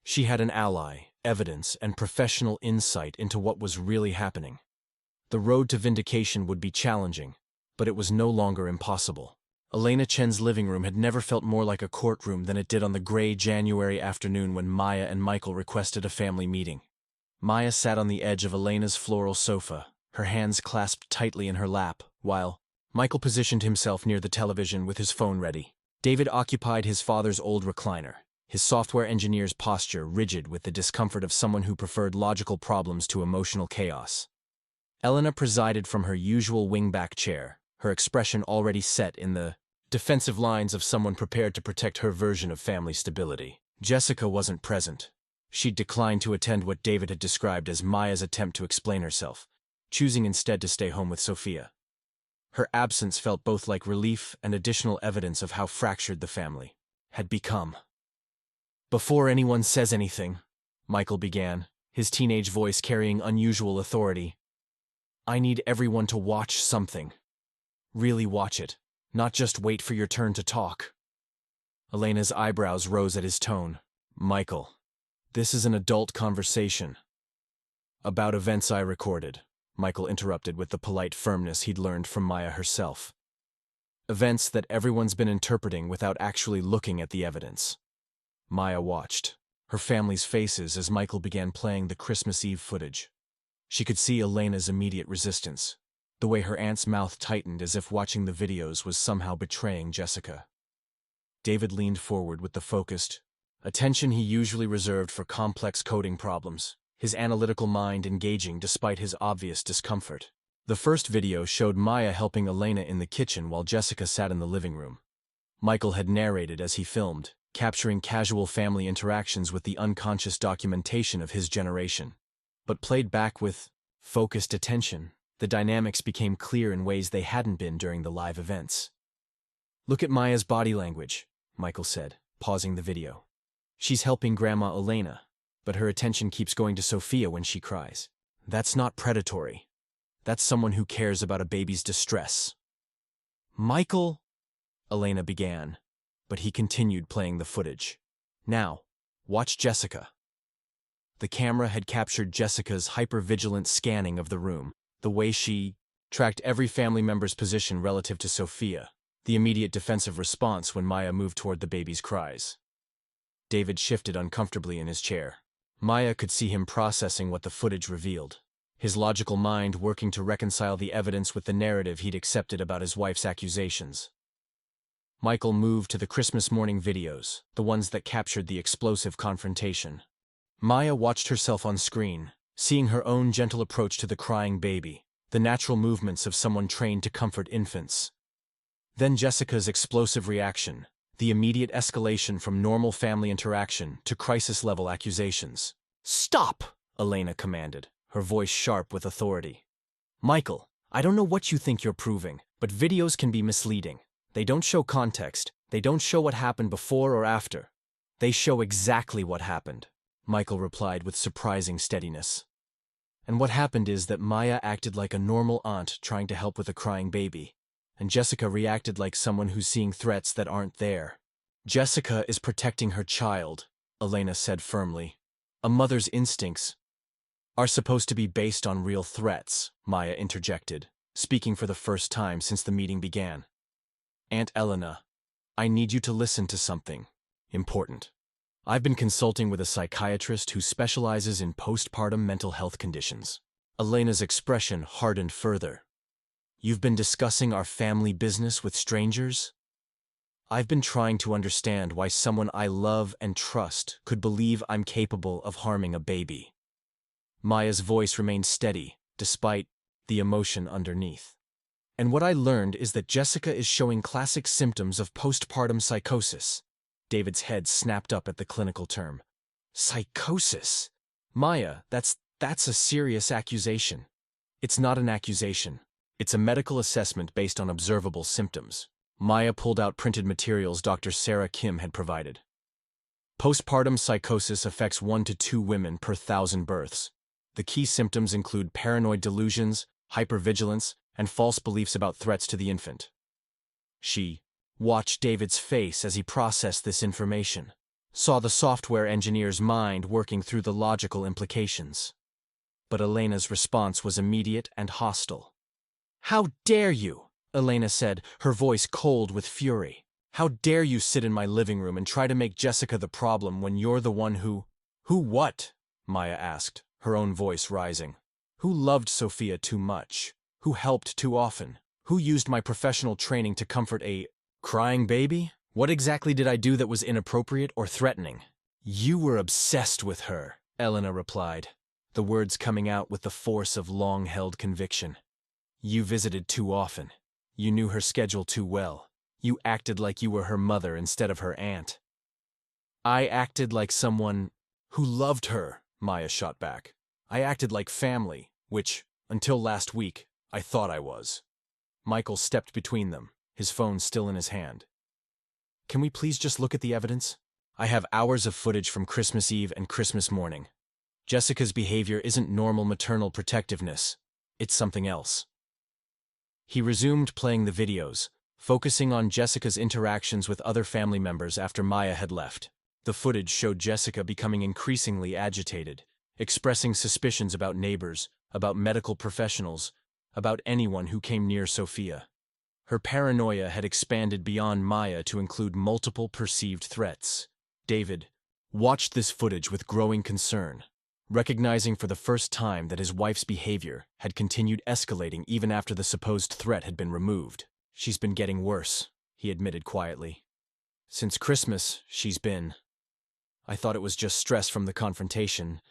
She had an ally, evidence, and professional insight into what was really happening. The road to vindication would be challenging, but it was no longer impossible. Elena Chen's living room had never felt more like a courtroom than it did on the gray January afternoon when Maya and Michael requested a family meeting. Maya sat on the edge of Elena's floral sofa, her hands clasped tightly in her lap, while Michael positioned himself near the television with his phone ready. David occupied his father's old recliner, his software engineer's posture rigid with the discomfort of someone who preferred logical problems to emotional chaos. Elena presided from her usual wingback chair, her expression already set in the defensive lines of someone prepared to protect her version of family stability. Jessica wasn't present. She'd declined to attend what David had described as Maya's attempt to explain herself, choosing instead to stay home with Sofia. Her absence felt both like relief and additional evidence of how fractured the family had become. Before anyone says anything, Michael began, his teenage voice carrying unusual authority, I need everyone to watch something. Really watch it, not just wait for your turn to talk. Elena's eyebrows rose at his tone. Michael, this is an adult conversation. About events I recorded, Michael interrupted with the polite firmness he'd learned from Maya herself. Events that everyone's been interpreting without actually looking at the evidence. Maya watched, her family's faces as Michael began playing the Christmas Eve footage. She could see Elena's immediate resistance, the way her aunt's mouth tightened as if watching the videos was somehow betraying Jessica. David leaned forward with the focused attention he usually reserved for complex coding problems, his analytical mind engaging despite his obvious discomfort. The first video showed Maya helping Elena in the kitchen while Jessica sat in the living room. Michael had narrated as he filmed, capturing casual family interactions with the unconscious documentation of his generation. But played back with focused attention, the dynamics became clear in ways they hadn't been during the live events. Look at Maya's body language, Michael said, pausing the video. She's helping Grandma Elena, but her attention keeps going to Sofia when she cries. That's not predatory. That's someone who cares about a baby's distress. Michael, Elena began, but he continued playing the footage. Now, watch Jessica. The camera had captured Jessica's hyper-vigilant scanning of the room, the way she tracked every family member's position relative to Sofia, the immediate defensive response when Maya moved toward the baby's cries. David shifted uncomfortably in his chair. Maya could see him processing what the footage revealed, his logical mind working to reconcile the evidence with the narrative he'd accepted about his wife's accusations. Michael moved to the Christmas morning videos, the ones that captured the explosive confrontation. Maya watched herself on screen, seeing her own gentle approach to the crying baby, the natural movements of someone trained to comfort infants. Then Jessica's explosive reaction, the immediate escalation from normal family interaction to crisis-level accusations. Stop! Elena commanded, her voice sharp with authority. Michael, I don't know what you think you're proving, but videos can be misleading. They don't show context, they don't show what happened before or after. They show exactly what happened, Michael replied with surprising steadiness. And what happened is that Maya acted like a normal aunt trying to help with a crying baby, and Jessica reacted like someone who's seeing threats that aren't there. Jessica is protecting her child, Elena said firmly. A mother's instincts are supposed to be based on real threats, Maya interjected, speaking for the first time since the meeting began. Aunt Elena, I need you to listen to something important. I've been consulting with a psychiatrist who specializes in postpartum mental health conditions. Elena's expression hardened further. You've been discussing our family business with strangers? I've been trying to understand why someone I love and trust could believe I'm capable of harming a baby. Maya's voice remained steady, despite the emotion underneath. And what I learned is that Jessica is showing classic symptoms of postpartum psychosis. David's head snapped up at the clinical term. Psychosis? Maya, that's a serious accusation. It's not an accusation. It's a medical assessment based on observable symptoms. Maya pulled out printed materials Dr. Sarah Kim had provided. Postpartum psychosis affects 1 to 2 women per 1,000 births. The key symptoms include paranoid delusions, hypervigilance, and false beliefs about threats to the infant. She watched David's face as he processed this information, saw the software engineer's mind working through the logical implications. But Elena's response was immediate and hostile. "How dare you?" Elena said, her voice cold with fury. "How dare you sit in my living room and try to make Jessica the problem when you're the one who—" "Who what?" Maya asked, her own voice rising. "Who loved Sofia too much? Who helped too often? Who used my professional training to comfort a crying baby? What exactly did I do that was inappropriate or threatening?" "You were obsessed with her," Elena replied, the words coming out with the force of long-held conviction. "You visited too often. You knew her schedule too well. You acted like you were her mother instead of her aunt." "I acted like someone who loved her," Maya shot back. "I acted like family, which, until last week, I thought I was." Michael stepped between them, his phone still in his hand. "Can we please just look at the evidence? I have hours of footage from Christmas Eve and Christmas morning. Jessica's behavior isn't normal maternal protectiveness. It's something else." He resumed playing the videos, focusing on Jessica's interactions with other family members after Maya had left. The footage showed Jessica becoming increasingly agitated, expressing suspicions about neighbors, about medical professionals, about anyone who came near Sofia. Her paranoia had expanded beyond Maya to include multiple perceived threats. David watched this footage with growing concern, recognizing for the first time that his wife's behavior had continued escalating even after the supposed threat had been removed. "She's been getting worse," he admitted quietly. "Since Christmas, she's been. I thought it was just stress from the confrontation,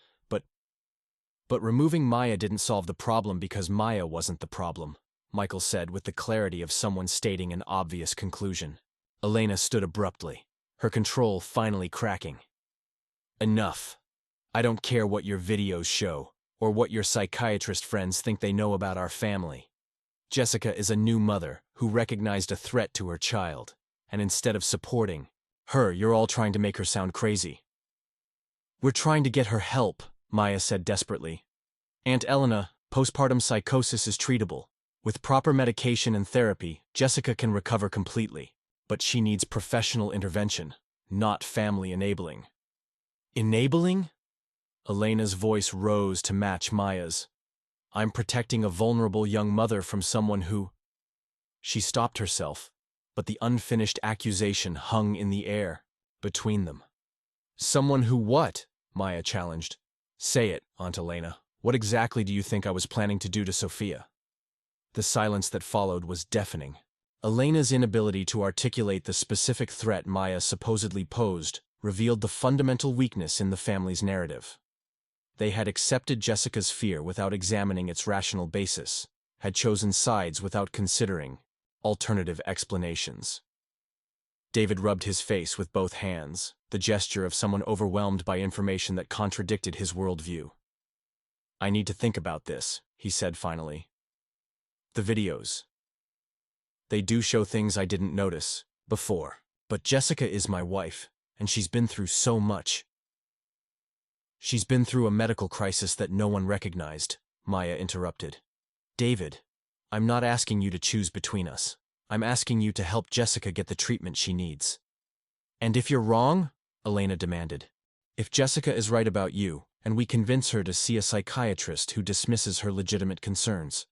but removing Maya didn't solve the problem because Maya wasn't the problem," Michael said with the clarity of someone stating an obvious conclusion. Elena stood abruptly, her control finally cracking. "Enough. I don't care what your videos show, or what your psychiatrist friends think they know about our family. Jessica is a new mother who recognized a threat to her child, and instead of supporting her, you're all trying to make her sound crazy." "We're trying to get her help," Maya said desperately. "Aunt Elena, postpartum psychosis is treatable. With proper medication and therapy, Jessica can recover completely. But she needs professional intervention, not family enabling." "Enabling?" Elena's voice rose to match Maya's. "I'm protecting a vulnerable young mother from someone who—" She stopped herself, but the unfinished accusation hung in the air between them. "Someone who what?" Maya challenged. "Say it, Aunt Elena. What exactly do you think I was planning to do to Sofia?" The silence that followed was deafening. Elena's inability to articulate the specific threat Maya supposedly posed revealed the fundamental weakness in the family's narrative. They had accepted Jessica's fear without examining its rational basis, had chosen sides without considering alternative explanations. David rubbed his face with both hands, the gesture of someone overwhelmed by information that contradicted his worldview. "I need to think about this," he said finally. "The videos. They do show things I didn't notice before. But Jessica is my wife, and she's been through so much. She's been through a medical crisis that no one recognized," Maya interrupted. "David, I'm not asking you to choose between us. I'm asking you to help Jessica get the treatment she needs." "And if you're wrong?" Elena demanded. "If Jessica is right about you, and we convince her to see a psychiatrist who dismisses her legitimate concerns,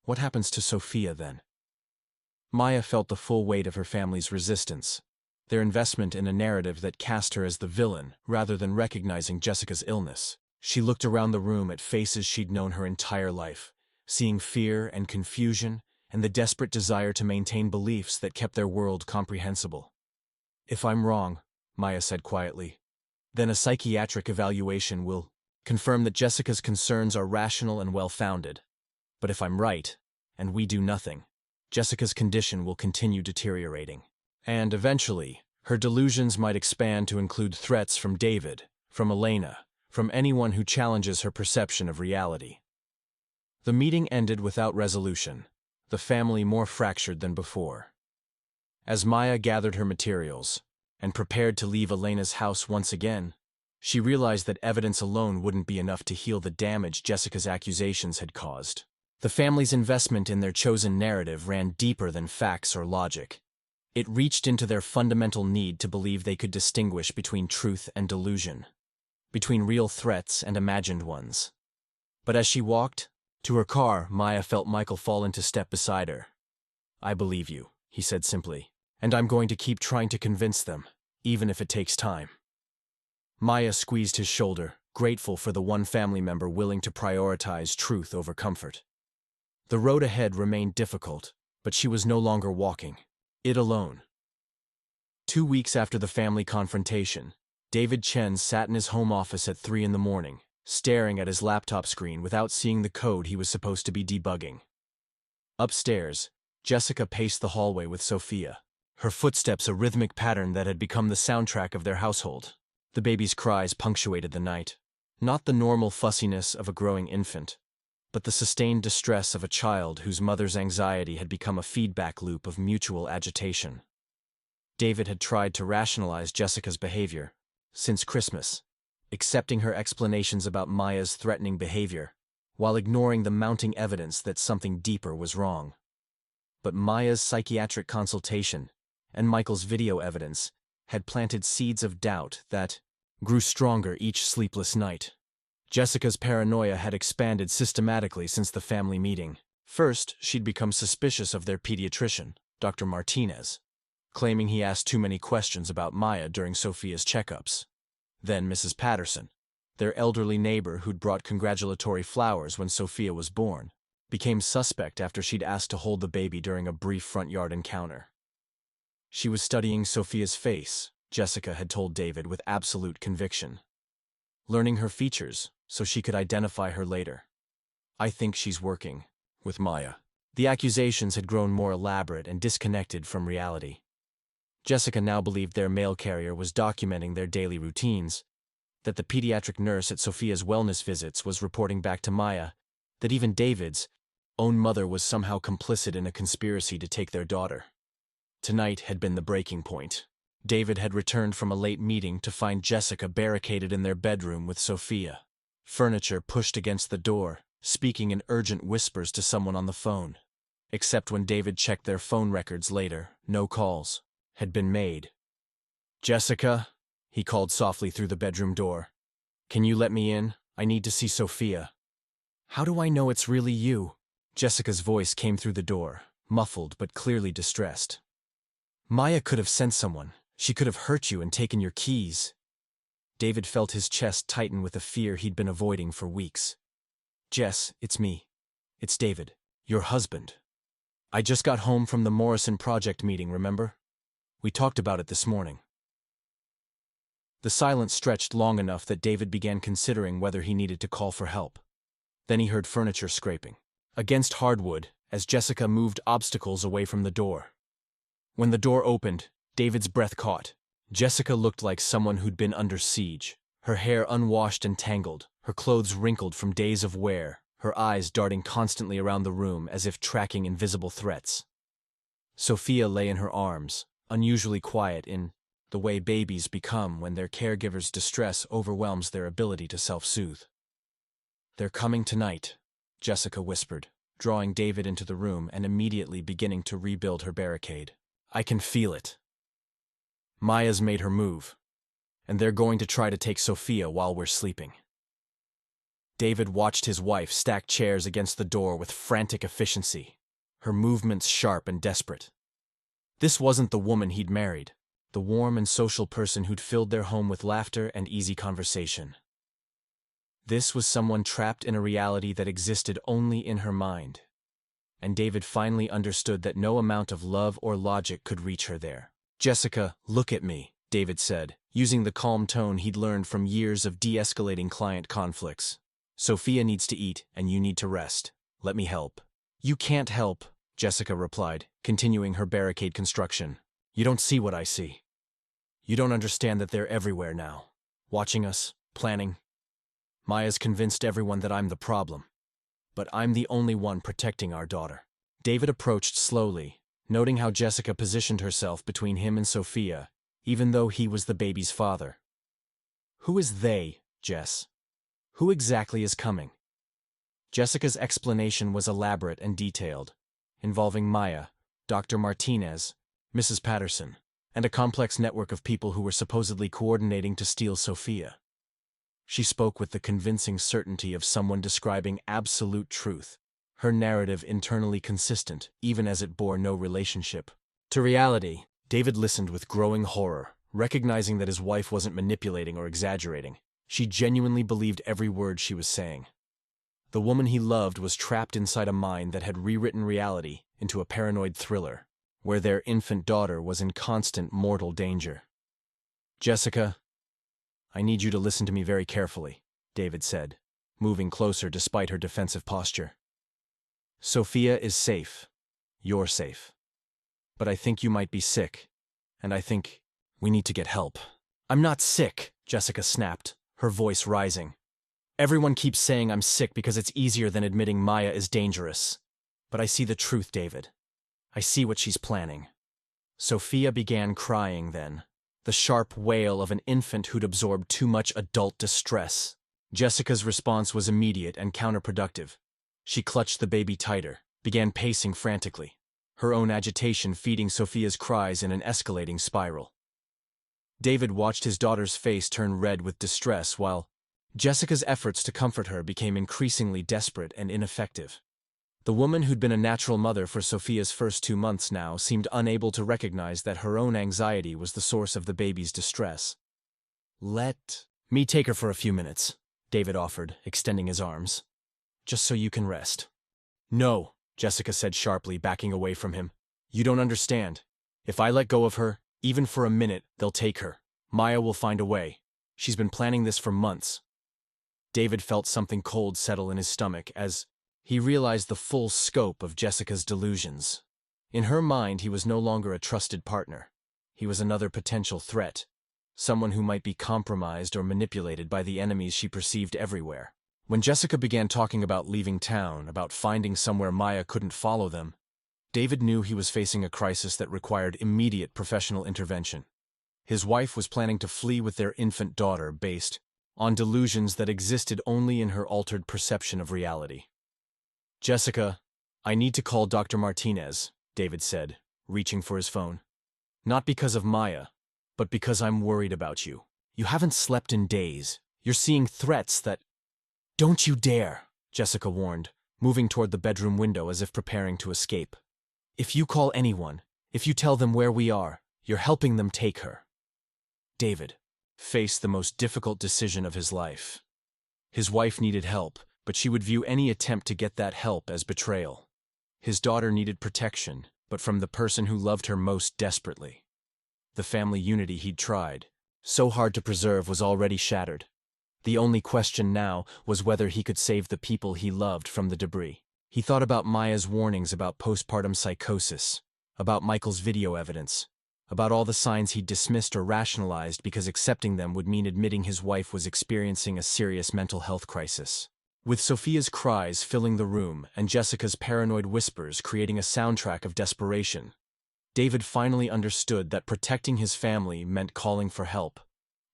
what happens to Sofia then?" Maya felt the full weight of her family's resistance, their investment in a narrative that cast her as the villain rather than recognizing Jessica's illness. She looked around the room at faces she'd known her entire life, seeing fear and confusion and the desperate desire to maintain beliefs that kept their world comprehensible. "If I'm wrong," Maya said quietly, "then a psychiatric evaluation will confirm that Jessica's concerns are rational and well-founded. But if I'm right, and we do nothing, Jessica's condition will continue deteriorating. And eventually, her delusions might expand to include threats from David, from Elena, from anyone who challenges her perception of reality." The meeting ended without resolution, the family more fractured than before. As Maya gathered her materials and prepared to leave Elena's house once again, she realized that evidence alone wouldn't be enough to heal the damage Jessica's accusations had caused. The family's investment in their chosen narrative ran deeper than facts or logic. It reached into their fundamental need to believe they could distinguish between truth and delusion, between real threats and imagined ones. But as she walked to her car, Maya felt Michael fall into step beside her. "I believe you," he said simply, "and I'm going to keep trying to convince them, even if it takes time." Maya squeezed his shoulder, grateful for the one family member willing to prioritize truth over comfort. The road ahead remained difficult, but she was no longer walking it alone. 2 weeks after the family confrontation, David Chen sat in his home office at 3 in the morning, staring at his laptop screen without seeing the code he was supposed to be debugging. Upstairs, Jessica paced the hallway with Sofia, her footsteps a rhythmic pattern that had become the soundtrack of their household. The baby's cries punctuated the night, not the normal fussiness of a growing infant, but the sustained distress of a child whose mother's anxiety had become a feedback loop of mutual agitation. David had tried to rationalize Jessica's behavior since Christmas, accepting her explanations about Maya's threatening behavior, while ignoring the mounting evidence that something deeper was wrong. But Maya's psychiatric consultation and Michael's video evidence had planted seeds of doubt that grew stronger each sleepless night. Jessica's paranoia had expanded systematically since the family meeting. First, she'd become suspicious of their pediatrician, Dr. Martinez, claiming he asked too many questions about Maya during Sofia's checkups. Then Mrs. Patterson, their elderly neighbor who'd brought congratulatory flowers when Sofia was born, became suspect after she'd asked to hold the baby during a brief front yard encounter. She was studying Sofia's face, Jessica had told David with absolute conviction, learning her features so she could identify her later. "I think she's working with Maya." The accusations had grown more elaborate and disconnected from reality. Jessica now believed their mail carrier was documenting their daily routines, that the pediatric nurse at Sofia's wellness visits was reporting back to Maya, that even David's own mother was somehow complicit in a conspiracy to take their daughter. Tonight had been the breaking point. David had returned from a late meeting to find Jessica barricaded in their bedroom with Sofia, furniture pushed against the door, speaking in urgent whispers to someone on the phone. Except when David checked their phone records later, no calls had been made. "Jessica," he called softly through the bedroom door. "Can you let me in? I need to see Sofia." "How do I know it's really you?" Jessica's voice came through the door, muffled but clearly distressed. "Maya could have sent someone. She could have hurt you and taken your keys." David felt his chest tighten with a fear he'd been avoiding for weeks. "Jess, it's me. It's David, your husband. I just got home from the Morrison Project meeting, remember? We talked about it this morning." The silence stretched long enough that David began considering whether he needed to call for help. Then he heard furniture scraping against hardwood as Jessica moved obstacles away from the door. When the door opened, David's breath caught. Jessica looked like someone who'd been under siege, her hair unwashed and tangled, her clothes wrinkled from days of wear, her eyes darting constantly around the room as if tracking invisible threats. Sofia lay in her arms, unusually quiet in the way babies become when their caregiver's distress overwhelms their ability to self-soothe. "They're coming tonight," Jessica whispered, drawing David into the room and immediately beginning to rebuild her barricade. "I can feel it. Maya's made her move, and they're going to try to take Sofia while we're sleeping." David watched his wife stack chairs against the door with frantic efficiency, her movements sharp and desperate. This wasn't the woman he'd married, the warm and social person who'd filled their home with laughter and easy conversation. This was someone trapped in a reality that existed only in her mind. And David finally understood that no amount of love or logic could reach her there. "Jessica, look at me," David said, using the calm tone he'd learned from years of de-escalating client conflicts. "Sofia needs to eat, and you need to rest. Let me help." "You can't help," Jessica replied, continuing her barricade construction. "You don't see what I see. You don't understand that they're everywhere now. Watching us, planning. Maya's convinced everyone that I'm the problem. But I'm the only one protecting our daughter." David approached slowly, noting how Jessica positioned herself between him and Sofia, even though he was the baby's father. "Who is they, Jess? Who exactly is coming?" Jessica's explanation was elaborate and detailed, involving Maya, Dr. Martinez, Mrs. Patterson, and a complex network of people who were supposedly coordinating to steal Sofia. She spoke with the convincing certainty of someone describing absolute truth, her narrative internally consistent, even as it bore no relationship to reality. David listened with growing horror, recognizing that his wife wasn't manipulating or exaggerating. She genuinely believed every word she was saying. The woman he loved was trapped inside a mind that had rewritten reality into a paranoid thriller, where their infant daughter was in constant mortal danger. "Jessica, I need you to listen to me very carefully," David said, moving closer despite her defensive posture. "Sofia is safe. You're safe. But I think you might be sick, and I think we need to get help." "I'm not sick," Jessica snapped, her voice rising. "Everyone keeps saying I'm sick because it's easier than admitting Maya is dangerous. But I see the truth, David. I see what she's planning." Sofia began crying then, the sharp wail of an infant who'd absorbed too much adult distress. Jessica's response was immediate and counterproductive. She clutched the baby tighter, began pacing frantically, her own agitation feeding Sofia's cries in an escalating spiral. David watched his daughter's face turn red with distress while Jessica's efforts to comfort her became increasingly desperate and ineffective. The woman who'd been a natural mother for Sofia's first 2 months now seemed unable to recognize that her own anxiety was the source of the baby's distress. "Let me take her for a few minutes," David offered, extending his arms. "Just so you can rest." "No," Jessica said sharply, backing away from him. "You don't understand. If I let go of her, even for a minute, they'll take her. Maya will find a way. She's been planning this for months." David felt something cold settle in his stomach as he realized the full scope of Jessica's delusions. In her mind, he was no longer a trusted partner. He was another potential threat, someone who might be compromised or manipulated by the enemies she perceived everywhere. When Jessica began talking about leaving town, about finding somewhere Maya couldn't follow them, David knew he was facing a crisis that required immediate professional intervention. His wife was planning to flee with their infant daughter based on delusions that existed only in her altered perception of reality. "Jessica, I need to call Dr. Martinez," David said, reaching for his phone. "Not because of Maya, but because I'm worried about you. You haven't slept in days. You're seeing threats that—" "Don't you dare," Jessica warned, moving toward the bedroom window as if preparing to escape. "If you call anyone, if you tell them where we are, you're helping them take her." David faced the most difficult decision of his life. His wife needed help, but she would view any attempt to get that help as betrayal. His daughter needed protection, but from the person who loved her most desperately. The family unity he'd tried, so hard to preserve, was already shattered. The only question now was whether he could save the people he loved from the debris. He thought about Maya's warnings about postpartum psychosis, about Michael's video evidence, about all the signs he'd dismissed or rationalized because accepting them would mean admitting his wife was experiencing a serious mental health crisis. With Sofia's cries filling the room and Jessica's paranoid whispers creating a soundtrack of desperation, David finally understood that protecting his family meant calling for help,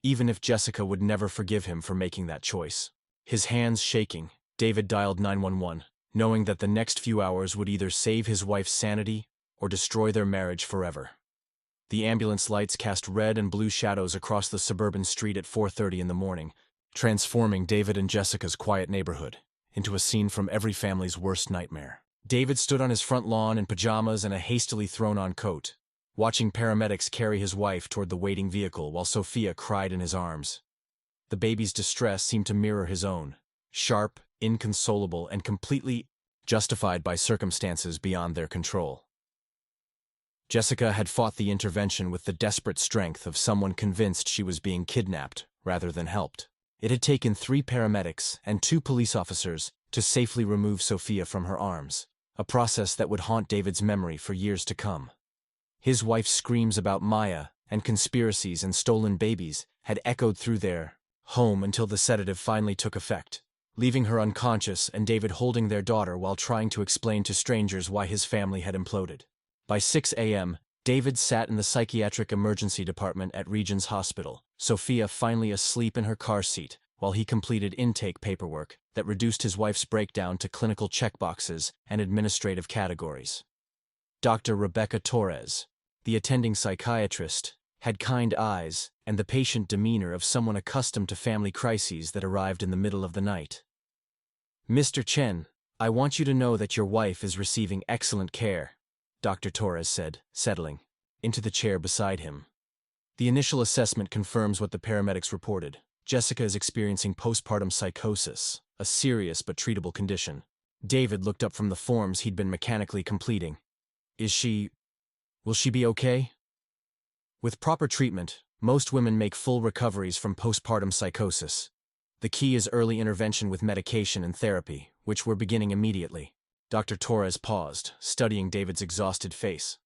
even if Jessica would never forgive him for making that choice. His hands shaking, David dialed 911, knowing that the next few hours would either save his wife's sanity or destroy their marriage forever. The ambulance lights cast red and blue shadows across the suburban street at 4:30 in the morning, transforming David and Jessica's quiet neighborhood into a scene from every family's worst nightmare. David stood on his front lawn in pajamas and a hastily thrown-on coat, watching paramedics carry his wife toward the waiting vehicle while Sofia cried in his arms. The baby's distress seemed to mirror his own, sharp, inconsolable, and completely justified by circumstances beyond their control. Jessica had fought the intervention with the desperate strength of someone convinced she was being kidnapped rather than helped. It had taken 3 paramedics and 2 police officers to safely remove Sofia from her arms, a process that would haunt David's memory for years to come. His wife's screams about Maya and conspiracies and stolen babies had echoed through their home until the sedative finally took effect, leaving her unconscious and David holding their daughter while trying to explain to strangers why his family had imploded. By 6 a.m., David sat in the psychiatric emergency department at Regions Hospital, Sofia finally asleep in her car seat, while he completed intake paperwork that reduced his wife's breakdown to clinical checkboxes and administrative categories. Dr. Rebecca Torres, the attending psychiatrist, had kind eyes and the patient demeanor of someone accustomed to family crises that arrived in the middle of the night. "Mr. Chen, I want you to know that your wife is receiving excellent care," Dr. Torres said, settling into the chair beside him. "The initial assessment confirms what the paramedics reported. Jessica is experiencing postpartum psychosis, a serious but treatable condition." David looked up from the forms he'd been mechanically completing. Will she be okay?" "With proper treatment, most women make full recoveries from postpartum psychosis. The key is early intervention with medication and therapy, which we're beginning immediately." Dr. Torres paused, studying David's exhausted face.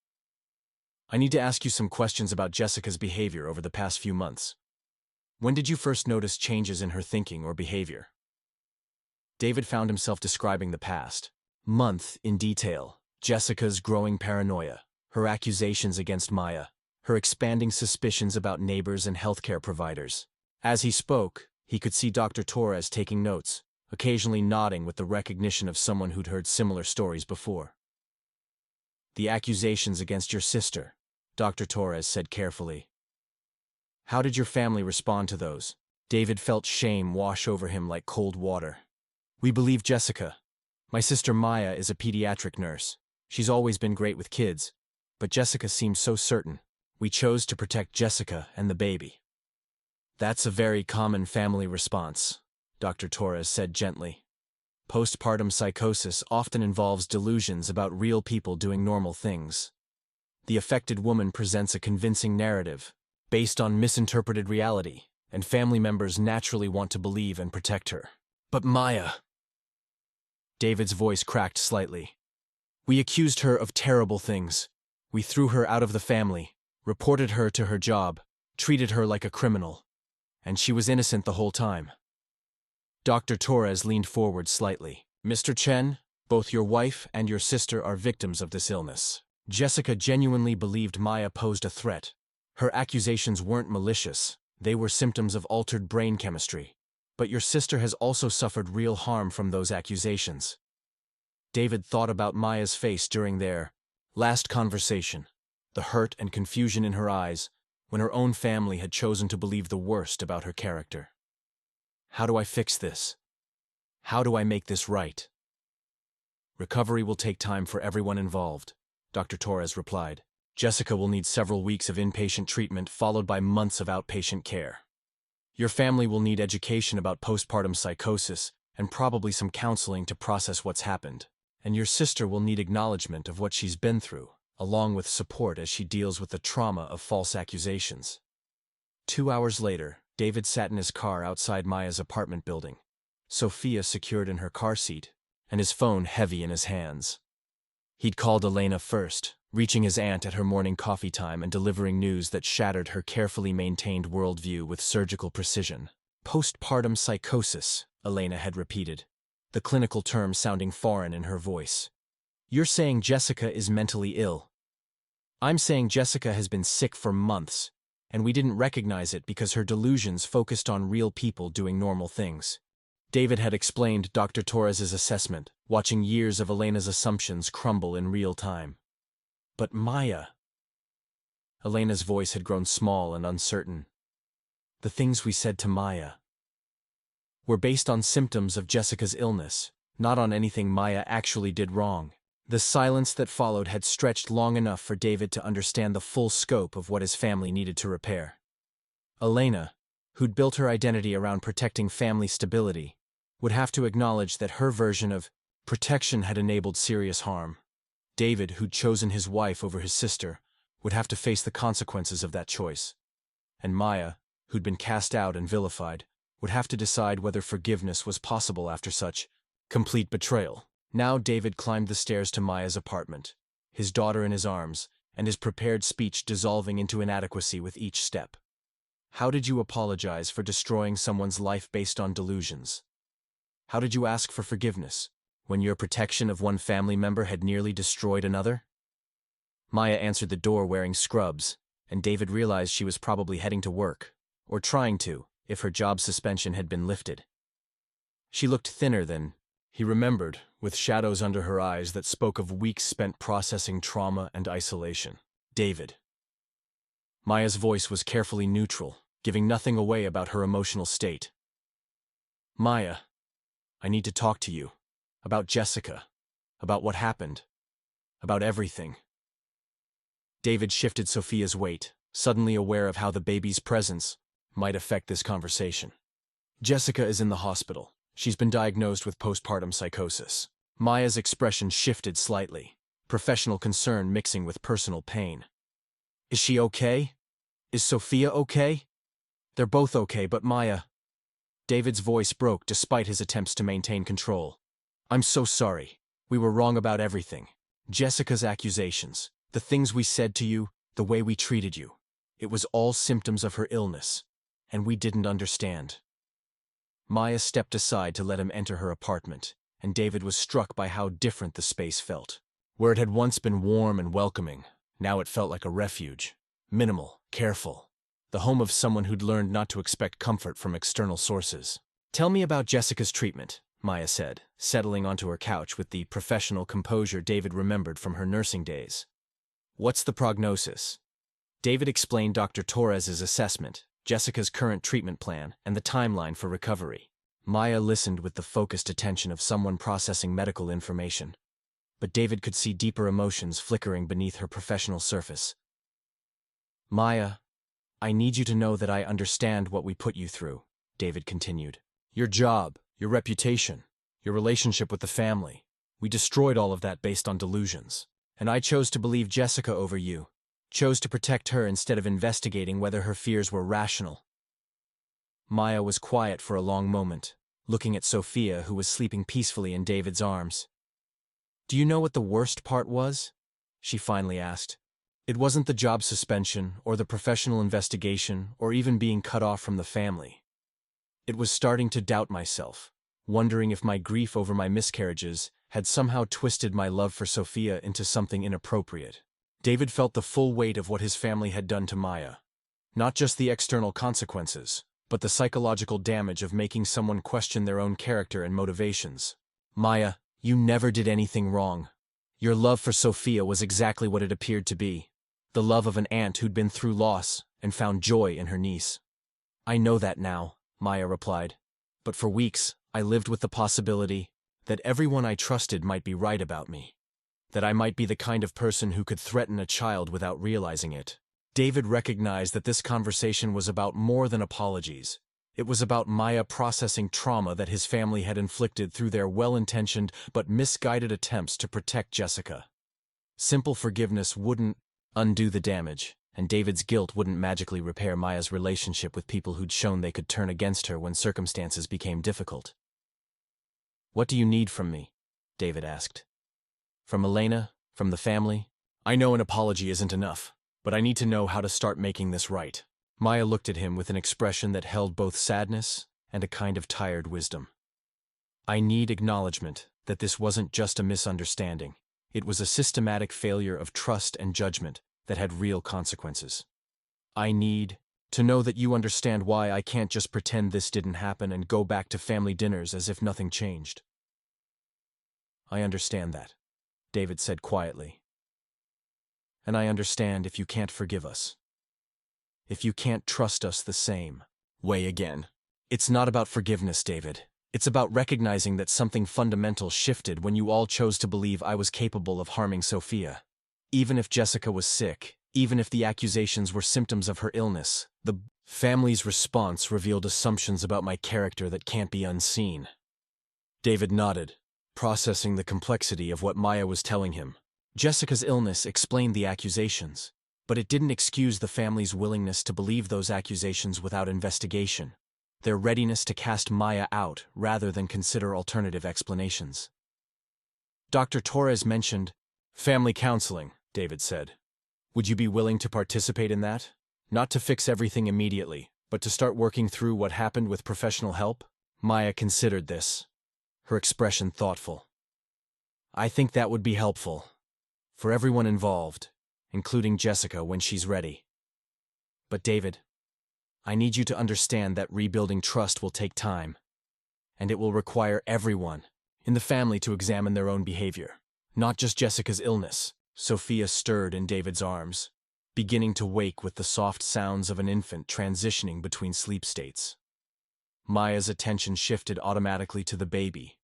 "I need to ask you some questions about Jessica's behavior over the past few months. When did you first notice changes in her thinking or behavior?" David found himself describing the past month in detail: Jessica's growing paranoia, her accusations against Maya, her expanding suspicions about neighbors and healthcare providers. As he spoke, he could see Dr. Torres taking notes, occasionally nodding with the recognition of someone who'd heard similar stories before. "The accusations against your sister," Dr. Torres said carefully. "How did your family respond to those?" David felt shame wash over him like cold water. "We believe Jessica. My sister Maya is a pediatric nurse. She's always been great with kids, but Jessica seems so certain. We chose to protect Jessica and the baby." "That's a very common family response," Dr. Torres said gently. "Postpartum psychosis often involves delusions about real people doing normal things. The affected woman presents a convincing narrative, based on misinterpreted reality, and family members naturally want to believe and protect her." "But Maya..." David's voice cracked slightly. "We accused her of terrible things. We threw her out of the family, reported her to her job, treated her like a criminal. And she was innocent the whole time." Dr. Torres leaned forward slightly. "Mr. Chen, both your wife and your sister are victims of this illness. Jessica genuinely believed Maya posed a threat. Her accusations weren't malicious, they were symptoms of altered brain chemistry. But your sister has also suffered real harm from those accusations." David thought about Maya's face during their last conversation, the hurt and confusion in her eyes, when her own family had chosen to believe the worst about her character. "How do I fix this? How do I make this right?" "Recovery will take time for everyone involved," Dr. Torres replied. "Jessica will need several weeks of inpatient treatment followed by months of outpatient care. Your family will need education about postpartum psychosis and probably some counseling to process what's happened. And your sister will need acknowledgement of what she's been through, along with support as she deals with the trauma of false accusations." 2 hours later, David sat in his car outside Maya's apartment building, Sofia secured in her car seat, and his phone heavy in his hands. He'd called Elena first, reaching his aunt at her morning coffee time and delivering news that shattered her carefully maintained worldview with surgical precision. "Postpartum psychosis," Elena had repeated, the clinical term sounding foreign in her voice. "You're saying Jessica is mentally ill. I'm saying Jessica has been sick for months, and we didn't recognize it because her delusions focused on real people doing normal things." David had explained Dr. Torres's assessment, watching years of Elena's assumptions crumble in real time. "But Maya..." Elena's voice had grown small and uncertain. "The things we said to Maya were based on symptoms of Jessica's illness, not on anything Maya actually did wrong." The silence that followed had stretched long enough for David to understand the full scope of what his family needed to repair. Elena, who'd built her identity around protecting family stability, would have to acknowledge that her version of protection had enabled serious harm. David, who'd chosen his wife over his sister, would have to face the consequences of that choice. And Maya, who'd been cast out and vilified, would have to decide whether forgiveness was possible after such complete betrayal. Now David climbed the stairs to Maya's apartment, his daughter in his arms, and his prepared speech dissolving into inadequacy with each step. How did you apologize for destroying someone's life based on delusions? How did you ask for forgiveness when your protection of one family member had nearly destroyed another? Maya answered the door wearing scrubs, and David realized she was probably heading to work, or trying to, if her job suspension had been lifted. She looked thinner than he remembered, with shadows under her eyes that spoke of weeks spent processing trauma and isolation. David. Maya's voice was carefully neutral, giving nothing away about her emotional state. Maya, I need to talk to you. About Jessica. About what happened. About everything. David shifted Sofia's weight, suddenly aware of how the baby's presence might affect this conversation. Jessica is in the hospital. She's been diagnosed with postpartum psychosis. Maya's expression shifted slightly, professional concern mixing with personal pain. Is she okay? Is Sofia okay? They're both okay, but Maya... David's voice broke despite his attempts to maintain control. I'm so sorry. We were wrong about everything. Jessica's accusations, the things we said to you, the way we treated you. It was all symptoms of her illness, and we didn't understand. Maya stepped aside to let him enter her apartment, and David was struck by how different the space felt. Where it had once been warm and welcoming, now it felt like a refuge. Minimal, careful. The home of someone who'd learned not to expect comfort from external sources. Tell me about Jessica's treatment, Maya said, settling onto her couch with the professional composure David remembered from her nursing days. What's the prognosis? David explained Dr. Torres's assessment, Jessica's current treatment plan, and the timeline for recovery. Maya listened with the focused attention of someone processing medical information. But David could see deeper emotions flickering beneath her professional surface. Maya, I need you to know that I understand what we put you through, David continued. Your job, your reputation, your relationship with the family. We destroyed all of that based on delusions. And I chose to believe Jessica over you. Chose to protect her instead of investigating whether her fears were rational. Maya was quiet for a long moment, looking at Sofia, who was sleeping peacefully in David's arms. Do you know what the worst part was? She finally asked. It wasn't the job suspension, or the professional investigation, or even being cut off from the family. It was starting to doubt myself, wondering if my grief over my miscarriages had somehow twisted my love for Sofia into something inappropriate. David felt the full weight of what his family had done to Maya. Not just the external consequences, but the psychological damage of making someone question their own character and motivations. Maya, you never did anything wrong. Your love for Sofia was exactly what it appeared to be. The love of an aunt who'd been through loss and found joy in her niece. I know that now, Maya replied. But for weeks, I lived with the possibility that everyone I trusted might be right about me. That I might be the kind of person who could threaten a child without realizing it. David recognized that this conversation was about more than apologies. It was about Maya processing trauma that his family had inflicted through their well-intentioned but misguided attempts to protect Jessica. Simple forgiveness wouldn't undo the damage, and David's guilt wouldn't magically repair Maya's relationship with people who'd shown they could turn against her when circumstances became difficult. What do you need from me? David asked. From Elena? From the family? I know an apology isn't enough, but I need to know how to start making this right. Maya looked at him with an expression that held both sadness and a kind of tired wisdom. I need acknowledgement that this wasn't just a misunderstanding. It was a systematic failure of trust and judgment that had real consequences. I need to know that you understand why I can't just pretend this didn't happen and go back to family dinners as if nothing changed. I understand that, David said quietly. And I understand if you can't forgive us. If you can't trust us the same way again. It's not about forgiveness, David. It's about recognizing that something fundamental shifted when you all chose to believe I was capable of harming Sofia. Even if Jessica was sick, even if the accusations were symptoms of her illness, the family's response revealed assumptions about my character that can't be unseen. David nodded, processing the complexity of what Maya was telling him. Jessica's illness explained the accusations, but it didn't excuse the family's willingness to believe those accusations without investigation, their readiness to cast Maya out rather than consider alternative explanations. Dr. Torres mentioned family counseling, David said. Would you be willing to participate in that? Not to fix everything immediately, but to start working through what happened with professional help? Maya considered this, her expression thoughtful. I think that would be helpful. For everyone involved, including Jessica when she's ready. But David, I need you to understand that rebuilding trust will take time, and it will require everyone in the family to examine their own behavior, not just Jessica's illness. Sofia stirred in David's arms, beginning to wake with the soft sounds of an infant transitioning between sleep states. Maya's attention shifted automatically to the baby,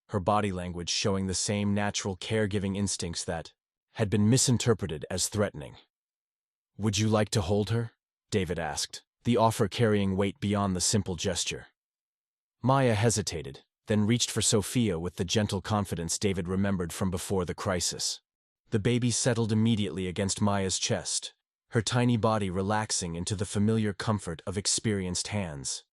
her body language showing the same natural caregiving instincts that had been misinterpreted as threatening. Would you like to hold her? David asked, the offer carrying weight beyond the simple gesture. Maya hesitated, then reached for Sofia with the gentle confidence David remembered from before the crisis. The baby settled immediately against Maya's chest, her tiny body relaxing into the familiar comfort of experienced hands.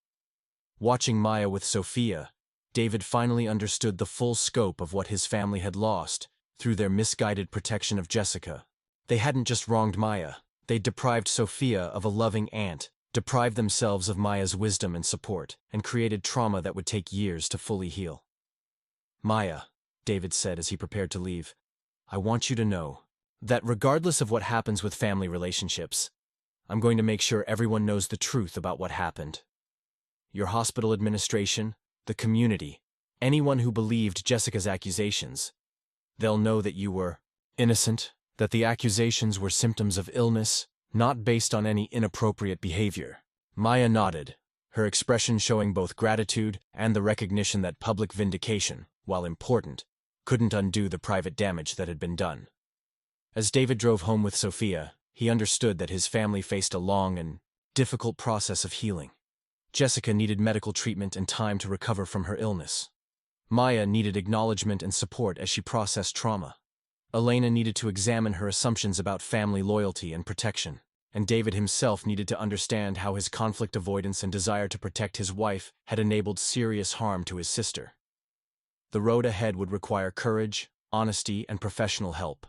Watching Maya with Sofia, David finally understood the full scope of what his family had lost through their misguided protection of Jessica. They hadn't just wronged Maya, they'd deprived Sofia of a loving aunt, deprived themselves of Maya's wisdom and support, and created trauma that would take years to fully heal. Maya, David said as he prepared to leave, I want you to know that regardless of what happens with family relationships, I'm going to make sure everyone knows the truth about what happened. Your hospital administration, the community, anyone who believed Jessica's accusations, they'll know that you were innocent, that the accusations were symptoms of illness, not based on any inappropriate behavior. Maya nodded, her expression showing both gratitude and the recognition that public vindication, while important, couldn't undo the private damage that had been done. As David drove home with Sofia, he understood that his family faced a long and difficult process of healing. Jessica needed medical treatment and time to recover from her illness. Maya needed acknowledgement and support as she processed trauma. Elena needed to examine her assumptions about family loyalty and protection, and David himself needed to understand how his conflict avoidance and desire to protect his wife had enabled serious harm to his sister. The road ahead would require courage, honesty, and professional help.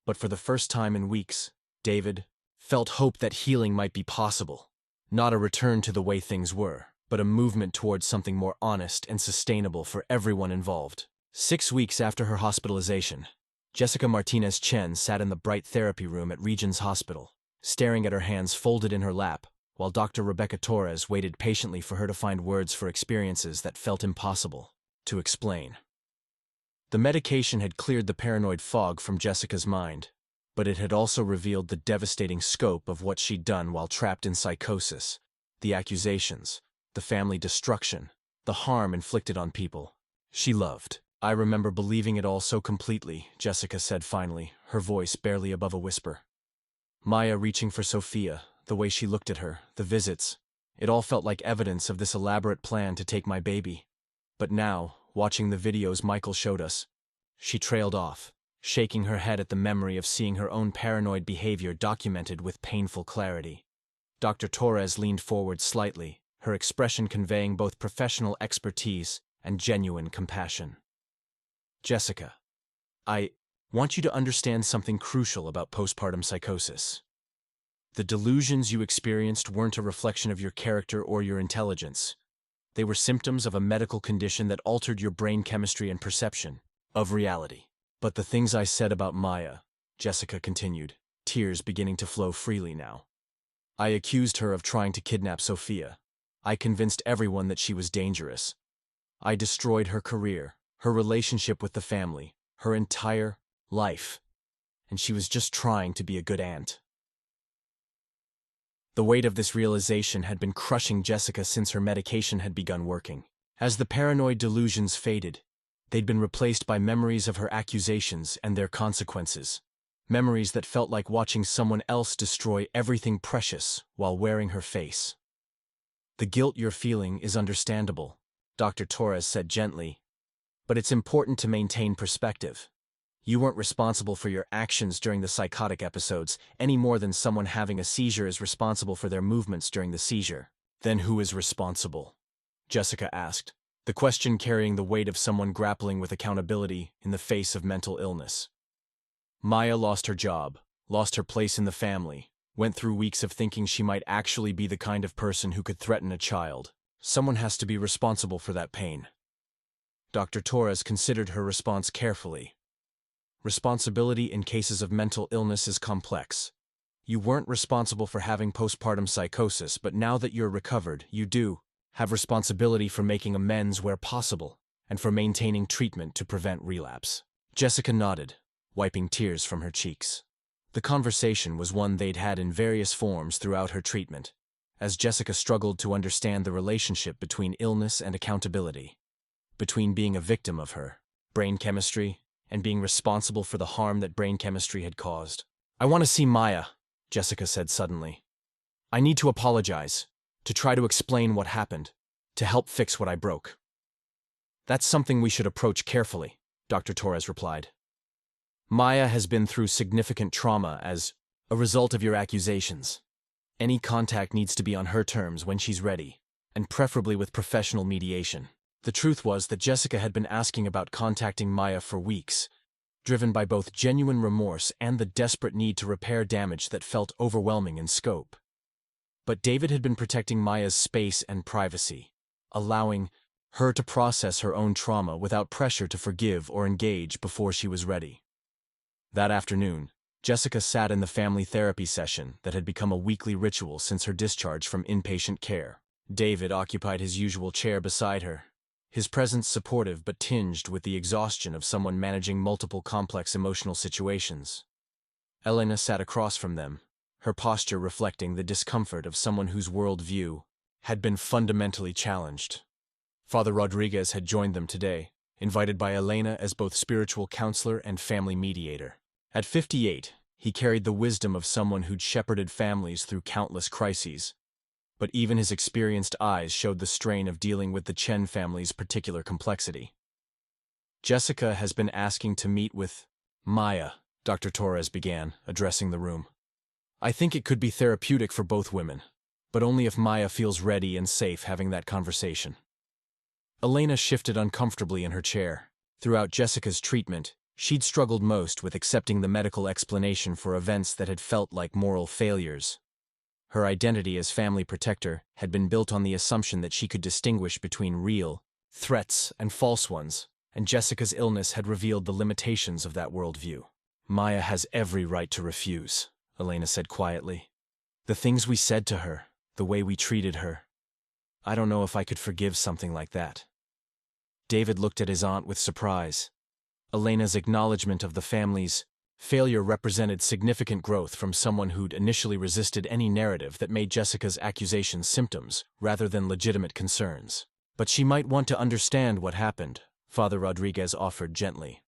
But for the first time in weeks, David felt hope that healing might be possible. Not a return to the way things were, but a movement towards something more honest and sustainable for everyone involved. 6 weeks after her hospitalization, Jessica Martinez Chen sat in the bright therapy room at Regions Hospital, staring at her hands folded in her lap, while Dr. Rebecca Torres waited patiently for her to find words for experiences that felt impossible to explain. The medication had cleared the paranoid fog from Jessica's mind, but it had also revealed the devastating scope of what she'd done while trapped in psychosis, the accusations, the family destruction, the harm inflicted on people she loved. I remember believing it all so completely, Jessica said finally, her voice barely above a whisper. Maya reaching for Sofia, the way she looked at her, the visits, it all felt like evidence of this elaborate plan to take my baby. But now, watching the videos Michael showed us, she trailed off, shaking her head at the memory of seeing her own paranoid behavior documented with painful clarity. Dr. Torres leaned forward slightly, her expression conveying both professional expertise and genuine compassion. Jessica, I want you to understand something crucial about postpartum psychosis. The delusions you experienced weren't a reflection of your character or your intelligence. They were symptoms of a medical condition that altered your brain chemistry and perception of reality. But the things I said about Maya, Jessica continued, tears beginning to flow freely now. I accused her of trying to kidnap Sofia. I convinced everyone that she was dangerous. I destroyed her career, her relationship with the family, her entire life. And she was just trying to be a good aunt. The weight of this realization had been crushing Jessica since her medication had begun working. As the paranoid delusions faded, they'd been replaced by memories of her accusations and their consequences. Memories that felt like watching someone else destroy everything precious while wearing her face. The guilt you're feeling is understandable, Dr. Torres said gently, But it's important to maintain perspective. You weren't responsible for your actions during the psychotic episodes, any more than someone having a seizure is responsible for their movements during the seizure. Then who is responsible? Jessica asked, the question carrying the weight of someone grappling with accountability in the face of mental illness. Maya lost her job, lost her place in the family, went through weeks of thinking she might actually be the kind of person who could threaten a child. Someone has to be responsible for that pain. Dr. Torres considered her response carefully. Responsibility in cases of mental illness is complex. You weren't responsible for having postpartum psychosis, but now that you're recovered, you do have responsibility for making amends where possible and for maintaining treatment to prevent relapse. Jessica nodded, wiping tears from her cheeks. The conversation was one they'd had in various forms throughout her treatment, as Jessica struggled to understand the relationship between illness and accountability, between being a victim of her brain chemistry and being responsible for the harm that brain chemistry had caused. I want to see Maya, Jessica said suddenly. I need to apologize, to try to explain what happened, to help fix what I broke. That's something we should approach carefully, Dr. Torres replied. Maya has been through significant trauma as a result of your accusations. Any contact needs to be on her terms when she's ready, and preferably with professional mediation. The truth was that Jessica had been asking about contacting Maya for weeks, driven by both genuine remorse and the desperate need to repair damage that felt overwhelming in scope. But David had been protecting Maya's space and privacy, allowing her to process her own trauma without pressure to forgive or engage before she was ready. That afternoon, Jessica sat in the family therapy session that had become a weekly ritual since her discharge from inpatient care. David occupied his usual chair beside her, his presence supportive but tinged with the exhaustion of someone managing multiple complex emotional situations. Elena sat across from them, her posture reflecting the discomfort of someone whose worldview had been fundamentally challenged. Father Rodriguez had joined them today, invited by Elena as both spiritual counselor and family mediator. At 58, he carried the wisdom of someone who'd shepherded families through countless crises, but even his experienced eyes showed the strain of dealing with the Chen family's particular complexity. Jessica has been asking to meet with Maya, Dr. Torres began, addressing the room. I think it could be therapeutic for both women, but only if Maya feels ready and safe having that conversation. Elena shifted uncomfortably in her chair. Throughout Jessica's treatment, she'd struggled most with accepting the medical explanation for events that had felt like moral failures. Her identity as family protector had been built on the assumption that she could distinguish between real threats and false ones, and Jessica's illness had revealed the limitations of that worldview. Maya has every right to refuse, Elena said quietly. The things we said to her, the way we treated her. I don't know if I could forgive something like that. David looked at his aunt with surprise. Elena's acknowledgement of the family's failure represented significant growth from someone who'd initially resisted any narrative that made Jessica's accusations symptoms rather than legitimate concerns. But she might want to understand what happened, Father Rodriguez offered gently.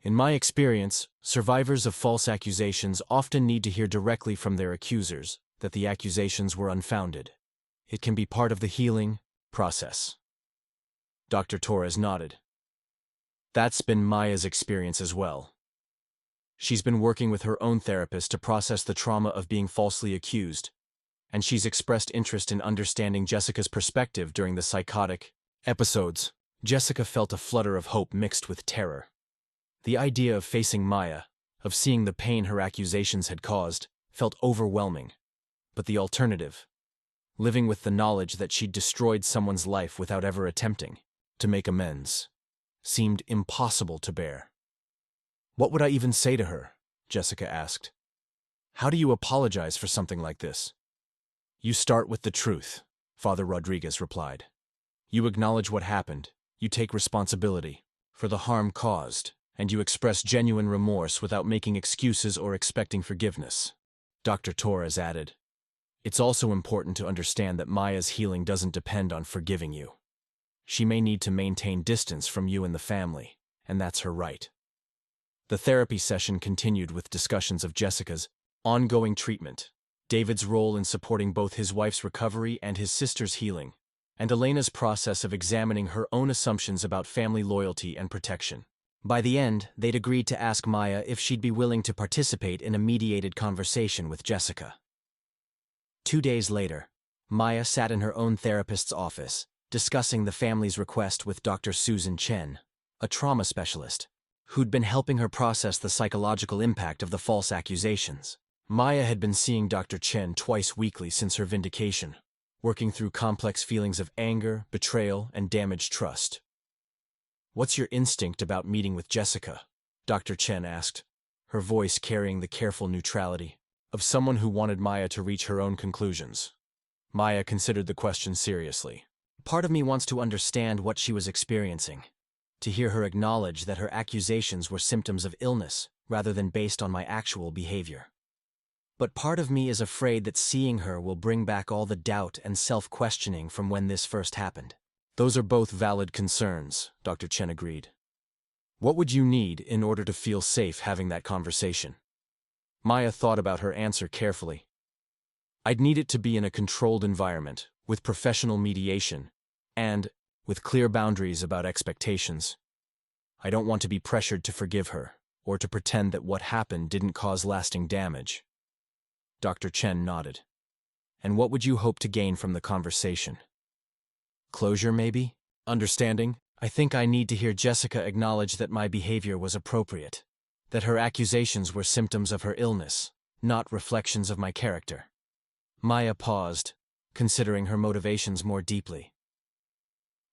In my experience, survivors of false accusations often need to hear directly from their accusers that the accusations were unfounded. It can be part of the healing process. Dr. Torres nodded. That's been Maya's experience as well. She's been working with her own therapist to process the trauma of being falsely accused, and she's expressed interest in understanding Jessica's perspective during the psychotic episodes. Jessica felt a flutter of hope mixed with terror. The idea of facing Maya, of seeing the pain her accusations had caused, felt overwhelming. But the alternative, living with the knowledge that she'd destroyed someone's life without ever attempting to make amends, seemed impossible to bear. What would I even say to her? Jessica asked. How do you apologize for something like this? You start with the truth, Father Rodriguez replied. You acknowledge what happened, you take responsibility for the harm caused, and you express genuine remorse without making excuses or expecting forgiveness. Dr. Torres added, it's also important to understand that Maya's healing doesn't depend on forgiving you. She may need to maintain distance from you and the family, and that's her right. The therapy session continued with discussions of Jessica's ongoing treatment, David's role in supporting both his wife's recovery and his sister's healing, and Elena's process of examining her own assumptions about family loyalty and protection. By the end, they'd agreed to ask Maya if she'd be willing to participate in a mediated conversation with Jessica. 2 days later, Maya sat in her own therapist's office, discussing the family's request with Dr. Susan Chen, a trauma specialist, who'd been helping her process the psychological impact of the false accusations. Maya had been seeing Dr. Chen twice weekly since her vindication, working through complex feelings of anger, betrayal, and damaged trust. "What's your instinct about meeting with Jessica?" Dr. Chen asked, her voice carrying the careful neutrality of someone who wanted Maya to reach her own conclusions. Maya considered the question seriously. "Part of me wants to understand what she was experiencing, to hear her acknowledge that her accusations were symptoms of illness rather than based on my actual behavior. But part of me is afraid that seeing her will bring back all the doubt and self-questioning from when this first happened." "Those are both valid concerns," Dr. Chen agreed. "What would you need in order to feel safe having that conversation?" Maya thought about her answer carefully. "I'd need it to be in a controlled environment, with professional mediation, and with clear boundaries about expectations. I don't want to be pressured to forgive her, or to pretend that what happened didn't cause lasting damage." Dr. Chen nodded. "And what would you hope to gain from the conversation?" "Closure, maybe? Understanding? I think I need to hear Jessica acknowledge that my behavior was appropriate, that her accusations were symptoms of her illness, not reflections of my character." Maya paused, considering her motivations more deeply.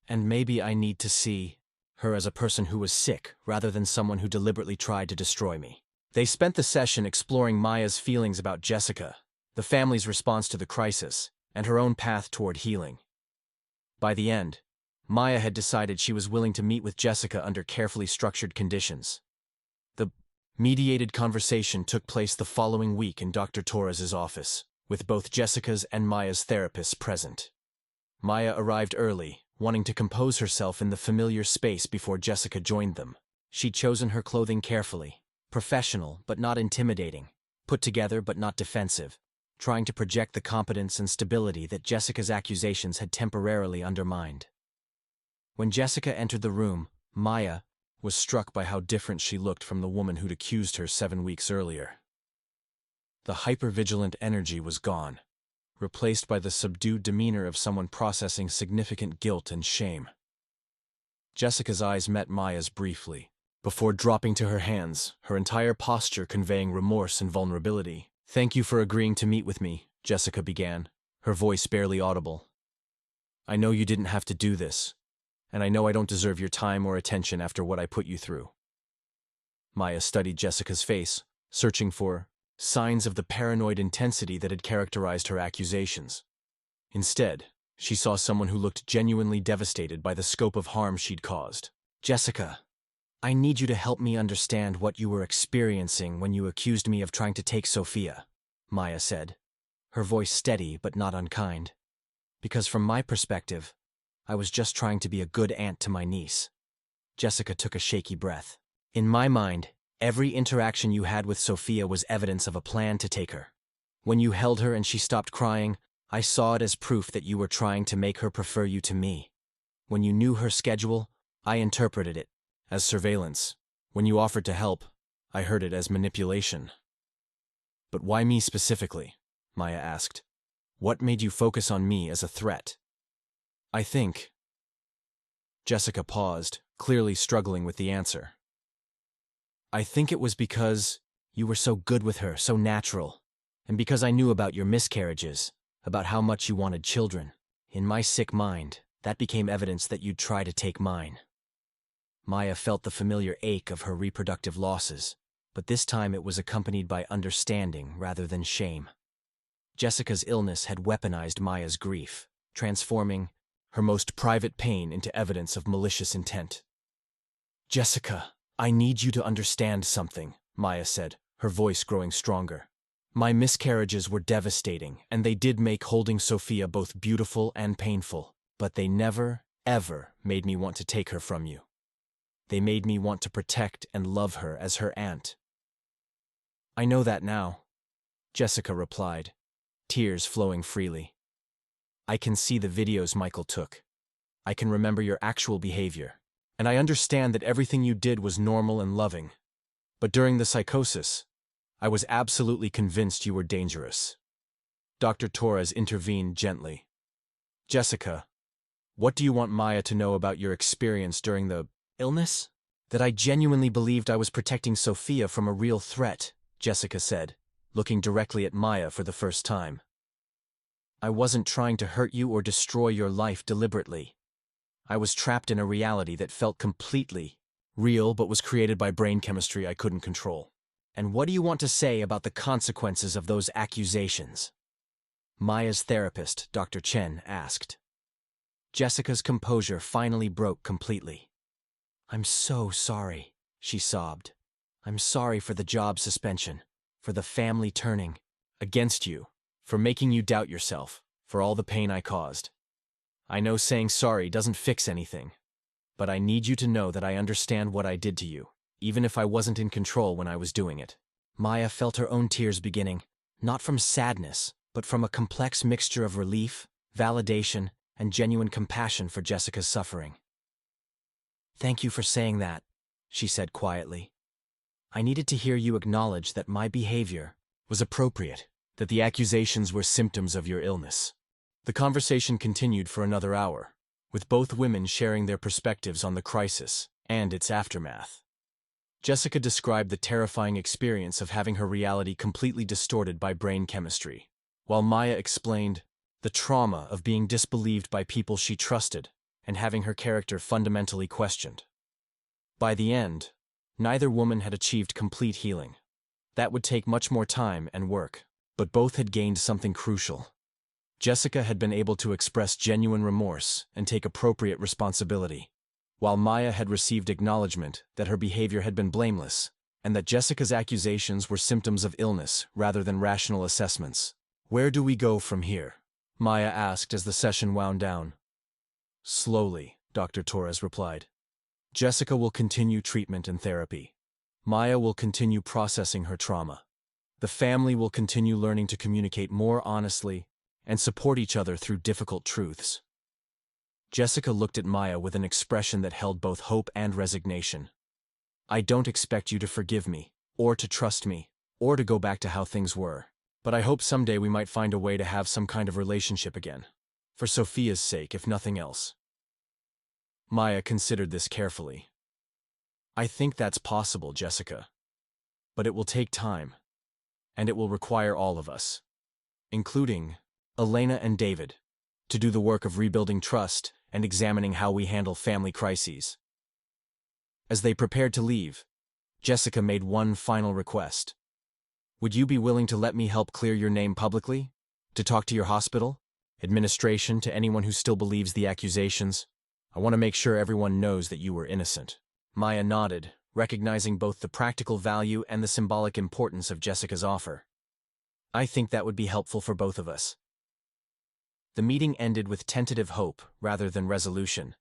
"And maybe I need to see her as a person who was sick rather than someone who deliberately tried to destroy me." They spent the session exploring Maya's feelings about Jessica, the family's response to the crisis, and her own path toward healing. By the end, Maya had decided she was willing to meet with Jessica under carefully structured conditions. The mediated conversation took place the following week in Dr. Torres's office, with both Jessica's and Maya's therapists present. Maya arrived early, wanting to compose herself in the familiar space before Jessica joined them. She'd chosen her clothing carefully, professional but not intimidating, put together but not defensive, trying to project the competence and stability that Jessica's accusations had temporarily undermined. When Jessica entered the room, Maya was struck by how different she looked from the woman who'd accused her 7 weeks earlier. The hypervigilant energy was gone, replaced by the subdued demeanor of someone processing significant guilt and shame. Jessica's eyes met Maya's briefly, before dropping to her hands, her entire posture conveying remorse and vulnerability. "Thank you for agreeing to meet with me," Jessica began, her voice barely audible. "I know you didn't have to do this, and I know I don't deserve your time or attention after what I put you through." Maya studied Jessica's face, searching for signs of the paranoid intensity that had characterized her accusations. Instead, she saw someone who looked genuinely devastated by the scope of harm she'd caused. "Jessica, I need you to help me understand what you were experiencing when you accused me of trying to take Sofia," Maya said, her voice steady but not unkind. "Because from my perspective, I was just trying to be a good aunt to my niece." Jessica took a shaky breath. "In my mind, every interaction you had with Sofia was evidence of a plan to take her. When you held her and she stopped crying, I saw it as proof that you were trying to make her prefer you to me. When you knew her schedule, I interpreted it as surveillance. When you offered to help, I heard it as manipulation." "But why me specifically?" Maya asked. "What made you focus on me as a threat?" "I think—" Jessica paused, clearly struggling with the answer. "I think it was because you were so good with her, so natural, and because I knew about your miscarriages, about how much you wanted children. In my sick mind, that became evidence that you'd try to take mine." Maya felt the familiar ache of her reproductive losses, but this time it was accompanied by understanding rather than shame. Jessica's illness had weaponized Maya's grief, transforming her most private pain into evidence of malicious intent. "Jessica, I need you to understand something," Maya said, her voice growing stronger. "My miscarriages were devastating, and they did make holding Sofia both beautiful and painful, but they never, ever made me want to take her from you. They made me want to protect and love her as her aunt." "I know that now," Jessica replied, tears flowing freely. I can see the videos Michael took. I can remember your actual behavior. And I understand that everything you did was normal and loving. But during the psychosis, I was absolutely convinced you were dangerous. Dr. Torres intervened gently. Jessica, what do you want Maya to know about your experience during the illness? That I genuinely believed I was protecting Sofia from a real threat, Jessica said, looking directly at Maya for the first time. I wasn't trying to hurt you or destroy your life deliberately. I was trapped in a reality that felt completely real but was created by brain chemistry I couldn't control. And what do you want to say about the consequences of those accusations? Maya's therapist, Dr. Chen, asked. Jessica's composure finally broke completely. I'm so sorry, she sobbed. I'm sorry for the job suspension, for the family turning against you, for making you doubt yourself, for all the pain I caused. I know saying sorry doesn't fix anything, but I need you to know that I understand what I did to you, even if I wasn't in control when I was doing it. Maya felt her own tears beginning, not from sadness, but from a complex mixture of relief, validation, and genuine compassion for Jessica's suffering. Thank you for saying that, she said quietly. I needed to hear you acknowledge that my behavior was appropriate, that the accusations were symptoms of your illness. The conversation continued for another hour, with both women sharing their perspectives on the crisis and its aftermath. Jessica described the terrifying experience of having her reality completely distorted by brain chemistry, while Maya explained the trauma of being disbelieved by people she trusted and having her character fundamentally questioned. By the end, neither woman had achieved complete healing. That would take much more time and work, but both had gained something crucial. Jessica had been able to express genuine remorse and take appropriate responsibility, while Maya had received acknowledgement that her behavior had been blameless and that Jessica's accusations were symptoms of illness rather than rational assessments. Where do we go from here? Maya asked as the session wound down. Slowly, Dr. Torres replied. Jessica will continue treatment and therapy. Maya will continue processing her trauma. The family will continue learning to communicate more honestly and support each other through difficult truths. Jessica looked at Maya with an expression that held both hope and resignation. I don't expect you to forgive me, or to trust me, or to go back to how things were, but I hope someday we might find a way to have some kind of relationship again. For Sofia's sake, if nothing else. Maya considered this carefully. I think that's possible, Jessica. But it will take time, and it will require all of us, including Elena and David, to do the work of rebuilding trust and examining how we handle family crises. As they prepared to leave, Jessica made one final request. Would you be willing to let me help clear your name publicly? To talk to your hospital? Administration, to anyone who still believes the accusations? I want to make sure everyone knows that you were innocent. Maya nodded, recognizing both the practical value and the symbolic importance of Jessica's offer. I think that would be helpful for both of us. The meeting ended with tentative hope rather than resolution,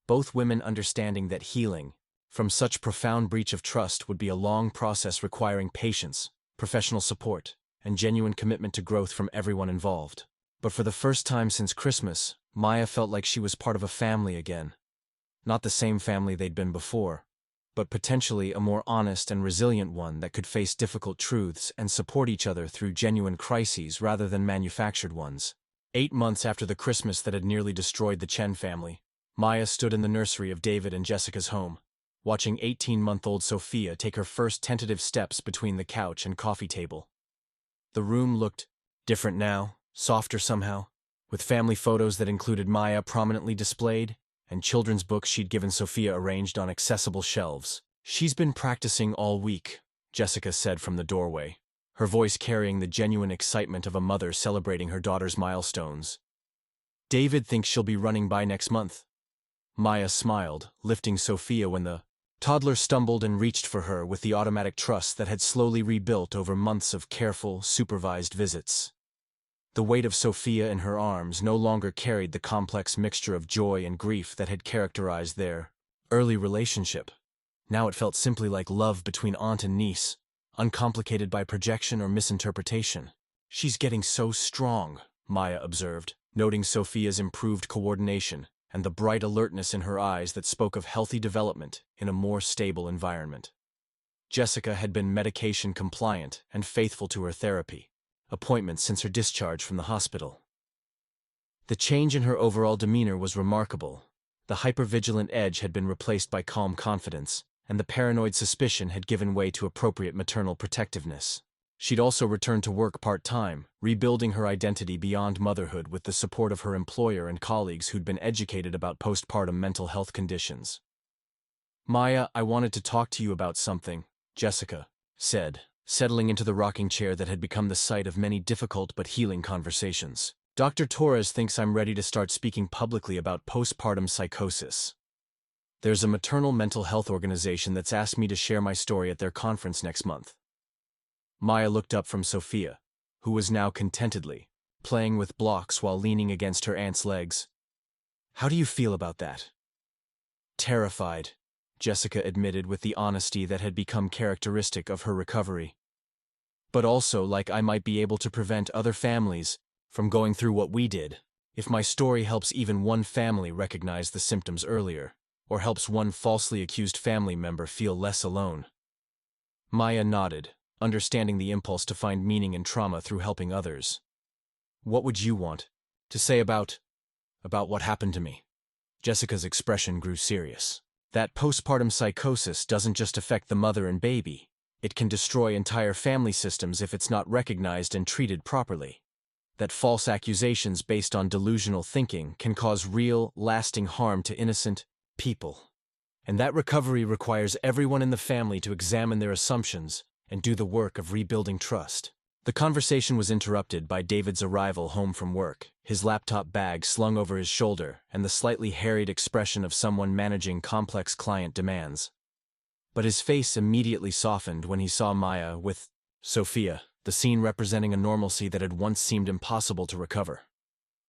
both women understanding that healing from such profound breach of trust would be a long process requiring patience, professional support, and genuine commitment to growth from everyone involved. But for the first time since Christmas, Maya felt like she was part of a family again. Not the same family they'd been before, but potentially a more honest and resilient one that could face difficult truths and support each other through genuine crises rather than manufactured ones. 8 months after the Christmas that had nearly destroyed the Chen family, Maya stood in the nursery of David and Jessica's home, watching 18-month-old Sofia take her first tentative steps between the couch and coffee table. The room looked different now, softer somehow, with family photos that included Maya prominently displayed, and children's books she'd given Sofia arranged on accessible shelves. She's been practicing all week, Jessica said from the doorway, her voice carrying the genuine excitement of a mother celebrating her daughter's milestones. David thinks she'll be running by next month. Maya smiled, lifting Sofia when the toddler stumbled and reached for her with the automatic trust that had slowly rebuilt over months of careful, supervised visits. The weight of Sofia in her arms no longer carried the complex mixture of joy and grief that had characterized their early relationship. Now it felt simply like love between aunt and niece, uncomplicated by projection or misinterpretation. She's getting so strong, Maya observed, noting Sofia's improved coordination and the bright alertness in her eyes that spoke of healthy development in a more stable environment. Jessica had been medication compliant and faithful to her therapy appointments since her discharge from the hospital. The change in her overall demeanor was remarkable. The hypervigilant edge had been replaced by calm confidence, and the paranoid suspicion had given way to appropriate maternal protectiveness. She'd also returned to work part-time, rebuilding her identity beyond motherhood with the support of her employer and colleagues who'd been educated about postpartum mental health conditions. "Maya, I wanted to talk to you about something," Jessica said, settling into the rocking chair that had become the site of many difficult but healing conversations. "Dr. Torres thinks I'm ready to start speaking publicly about postpartum psychosis. There's a maternal mental health organization that's asked me to share my story at their conference next month." Maya looked up from Sofia, who was now contentedly playing with blocks while leaning against her aunt's legs. "How do you feel about that?" "Terrified," Jessica admitted with the honesty that had become characteristic of her recovery. "But also like I might be able to prevent other families from going through what we did, if my story helps even one family recognize the symptoms earlier, or helps one falsely accused family member feel less alone." Maya nodded, understanding the impulse to find meaning in trauma through helping others. "What would you want to say about what happened to me?" Jessica's expression grew serious. "That postpartum psychosis doesn't just affect the mother and baby. It can destroy entire family systems if it's not recognized and treated properly. That false accusations based on delusional thinking can cause real, lasting harm to innocent people. And that recovery requires everyone in the family to examine their assumptions and do the work of rebuilding trust." The conversation was interrupted by David's arrival home from work, his laptop bag slung over his shoulder and the slightly harried expression of someone managing complex client demands. But his face immediately softened when he saw Maya with Sofia, the scene representing a normalcy that had once seemed impossible to recover.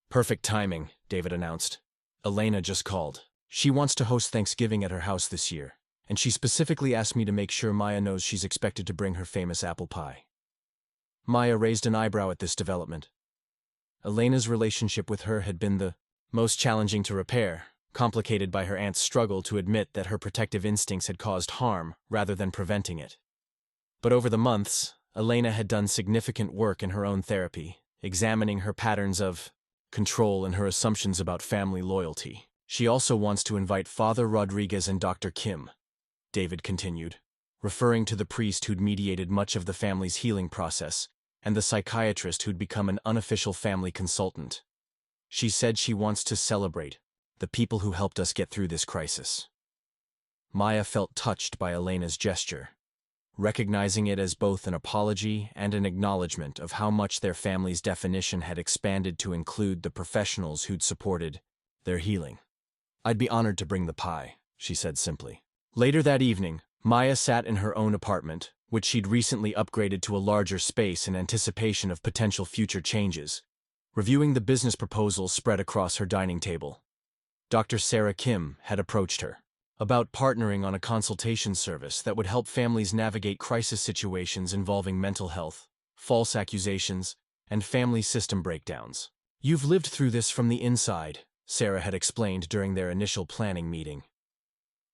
"Perfect timing," David announced. "Elena just called. She wants to host Thanksgiving at her house this year, and she specifically asked me to make sure Maya knows she's expected to bring her famous apple pie." Maya raised an eyebrow at this development. Elena's relationship with her had been the most challenging to repair, complicated by her aunt's struggle to admit that her protective instincts had caused harm rather than preventing it. But over the months, Elena had done significant work in her own therapy, examining her patterns of control and her assumptions about family loyalty. "She also wants to invite Father Rodriguez and Dr. Kim," David continued, referring to the priest who'd mediated much of the family's healing process, and the psychiatrist who'd become an unofficial family consultant. "She said she wants to celebrate the people who helped us get through this crisis." Maya felt touched by Elena's gesture, recognizing it as both an apology and an acknowledgement of how much their family's definition had expanded to include the professionals who'd supported their healing. "I'd be honored to bring the pie," she said simply. Later that evening, Maya sat in her own apartment, which she'd recently upgraded to a larger space in anticipation of potential future changes, reviewing the business proposals spread across her dining table. Dr. Sarah Kim had approached her about partnering on a consultation service that would help families navigate crisis situations involving mental health, false accusations, and family system breakdowns. "You've lived through this from the inside," Sarah had explained during their initial planning meeting.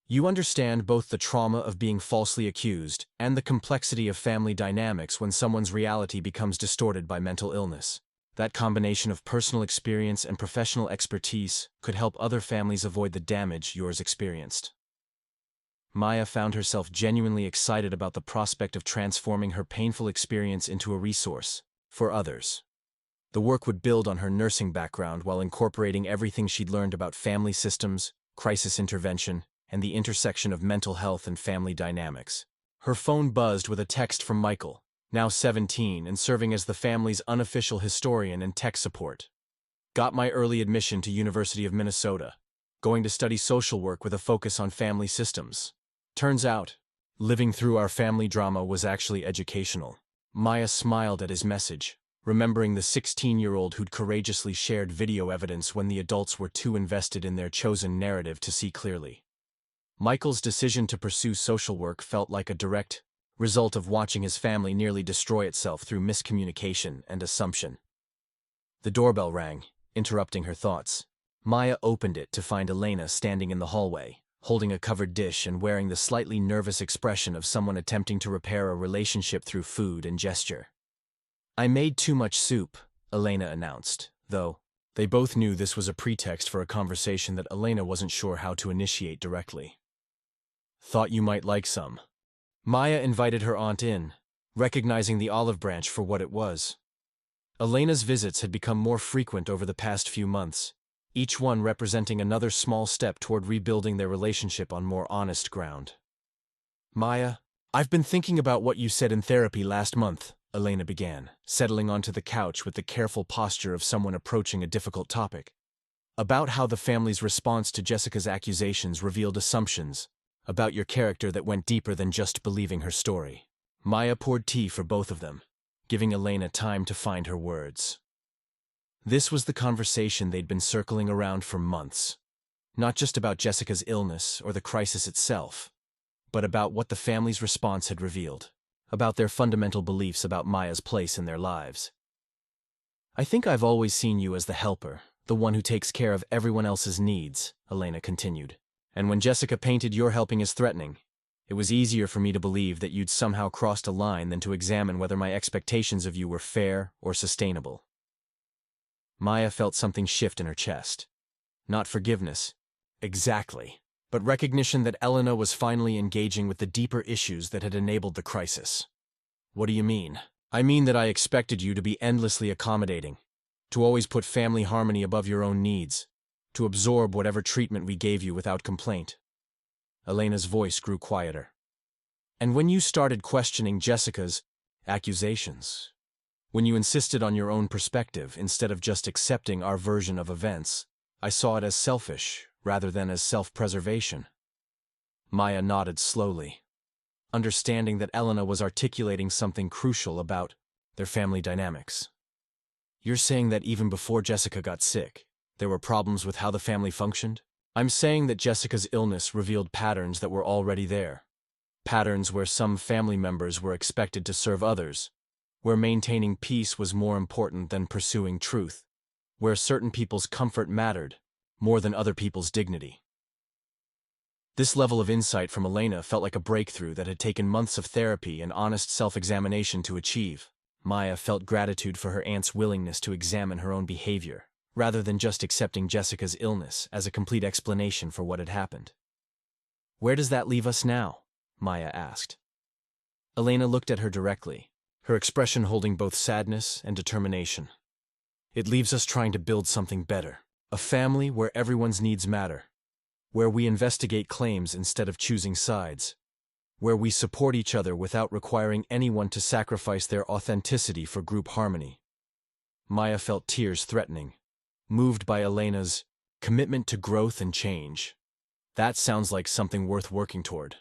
"You understand both the trauma of being falsely accused and the complexity of family dynamics when someone's reality becomes distorted by mental illness. That combination of personal experience and professional expertise could help other families avoid the damage yours experienced." Maya found herself genuinely excited about the prospect of transforming her painful experience into a resource for others. The work would build on her nursing background while incorporating everything she'd learned about family systems, crisis intervention, and the intersection of mental health and family dynamics. Her phone buzzed with a text from Michael, now 17 and serving as the family's unofficial historian and tech support. "Got my early admission to University of Minnesota. Going to study social work with a focus on family systems. Turns out, living through our family drama was actually educational." Maya smiled at his message, remembering the 16-year-old who'd courageously shared video evidence when the adults were too invested in their chosen narrative to see clearly. Michael's decision to pursue social work felt like a direct result of watching his family nearly destroy itself through miscommunication and assumption. The doorbell rang, interrupting her thoughts. Maya opened it to find Elena standing in the hallway, holding a covered dish and wearing the slightly nervous expression of someone attempting to repair a relationship through food and gesture. "I made too much soup," Elena announced, though they both knew this was a pretext for a conversation that Elena wasn't sure how to initiate directly. "Thought you might like some." Maya invited her aunt in, recognizing the olive branch for what it was. Elena's visits had become more frequent over the past few months, each one representing another small step toward rebuilding their relationship on more honest ground. "Maya, I've been thinking about what you said in therapy last month," Elena began, settling onto the couch with the careful posture of someone approaching a difficult topic. "About how the family's response to Jessica's accusations revealed assumptions about your character that went deeper than just believing her story." Maya poured tea for both of them, giving Elena time to find her words. This was the conversation they'd been circling around for months. Not just about Jessica's illness or the crisis itself, but about what the family's response had revealed, about their fundamental beliefs about Maya's place in their lives. "I think I've always seen you as the helper, the one who takes care of everyone else's needs," Elena continued. "And when Jessica painted your helping as threatening, it was easier for me to believe that you'd somehow crossed a line than to examine whether my expectations of you were fair or sustainable." Maya felt something shift in her chest. Not forgiveness, exactly, but recognition that Elena was finally engaging with the deeper issues that had enabled the crisis. "What do you mean?" "I mean that I expected you to be endlessly accommodating, to always put family harmony above your own needs, to absorb whatever treatment we gave you without complaint." Elena's voice grew quieter. "And when you started questioning Jessica's accusations, when you insisted on your own perspective instead of just accepting our version of events, I saw it as selfish rather than as self-preservation." Maya nodded slowly, understanding that Elena was articulating something crucial about their family dynamics. "You're saying that even before Jessica got sick, there were problems with how the family functioned?" "I'm saying that Jessica's illness revealed patterns that were already there. Patterns where some family members were expected to serve others, where maintaining peace was more important than pursuing truth, where certain people's comfort mattered more than other people's dignity." This level of insight from Elena felt like a breakthrough that had taken months of therapy and honest self-examination to achieve. Maya felt gratitude for her aunt's willingness to examine her own behavior, rather than just accepting Jessica's illness as a complete explanation for what had happened. "Where does that leave us now?" Maya asked. Elena looked at her directly, her expression holding both sadness and determination. "It leaves us trying to build something better, a family where everyone's needs matter, where we investigate claims instead of choosing sides, where we support each other without requiring anyone to sacrifice their authenticity for group harmony." Maya felt tears threatening, moved by Elena's commitment to growth and change. That sounds like something worth working toward.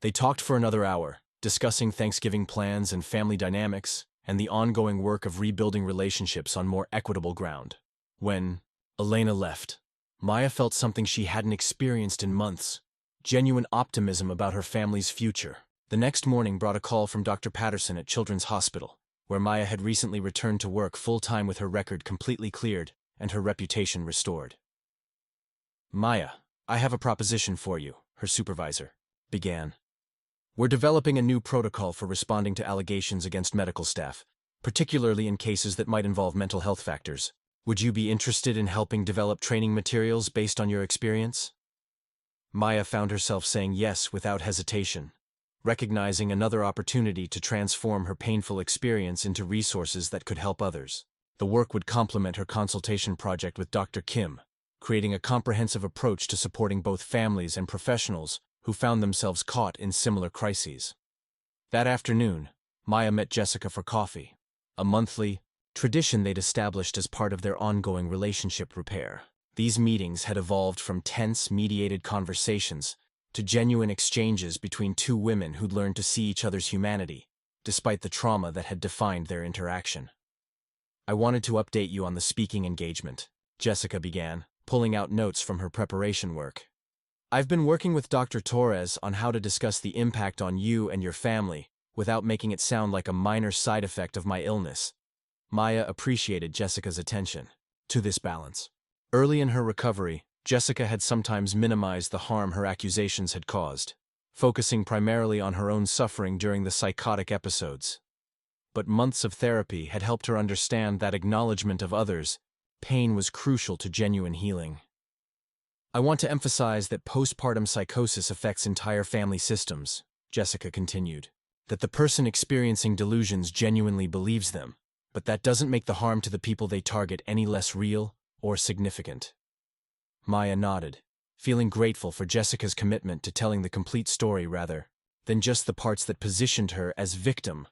They talked for another hour, discussing Thanksgiving plans and family dynamics, and the ongoing work of rebuilding relationships on more equitable ground. When Elena left, Maya felt something she hadn't experienced in months, genuine optimism about her family's future. The next morning brought a call from Dr. Patterson at Children's Hospital, where Maya had recently returned to work full-time with her record completely cleared and her reputation restored. "Maya, I have a proposition for you," her supervisor began. "We're developing a new protocol for responding to allegations against medical staff, particularly in cases that might involve mental health factors. Would you be interested in helping develop training materials based on your experience?" Maya found herself saying yes without hesitation, recognizing another opportunity to transform her painful experience into resources that could help others. The work would complement her consultation project with Dr. Kim, creating a comprehensive approach to supporting both families and professionals who found themselves caught in similar crises. That afternoon, Maya met Jessica for coffee, a monthly tradition they'd established as part of their ongoing relationship repair. These meetings had evolved from tense, mediated conversations to genuine exchanges between two women who'd learned to see each other's humanity, despite the trauma that had defined their interaction. "I wanted to update you on the speaking engagement," Jessica began, pulling out notes from her preparation work. "I've been working with Dr. Torres on how to discuss the impact on you and your family without making it sound like a minor side effect of my illness." Maya appreciated Jessica's attention. to this balance. Early in her recovery, Jessica had sometimes minimized the harm her accusations had caused, focusing primarily on her own suffering during the psychotic episodes. But months of therapy had helped her understand that acknowledgement of others' pain was crucial to genuine healing. I want to emphasize that postpartum psychosis affects entire family systems, Jessica continued. That the person experiencing delusions genuinely believes them, but that doesn't make the harm to the people they target any less real or significant. Maya nodded, feeling grateful for Jessica's commitment to telling the complete story rather than just the parts that positioned her as victim,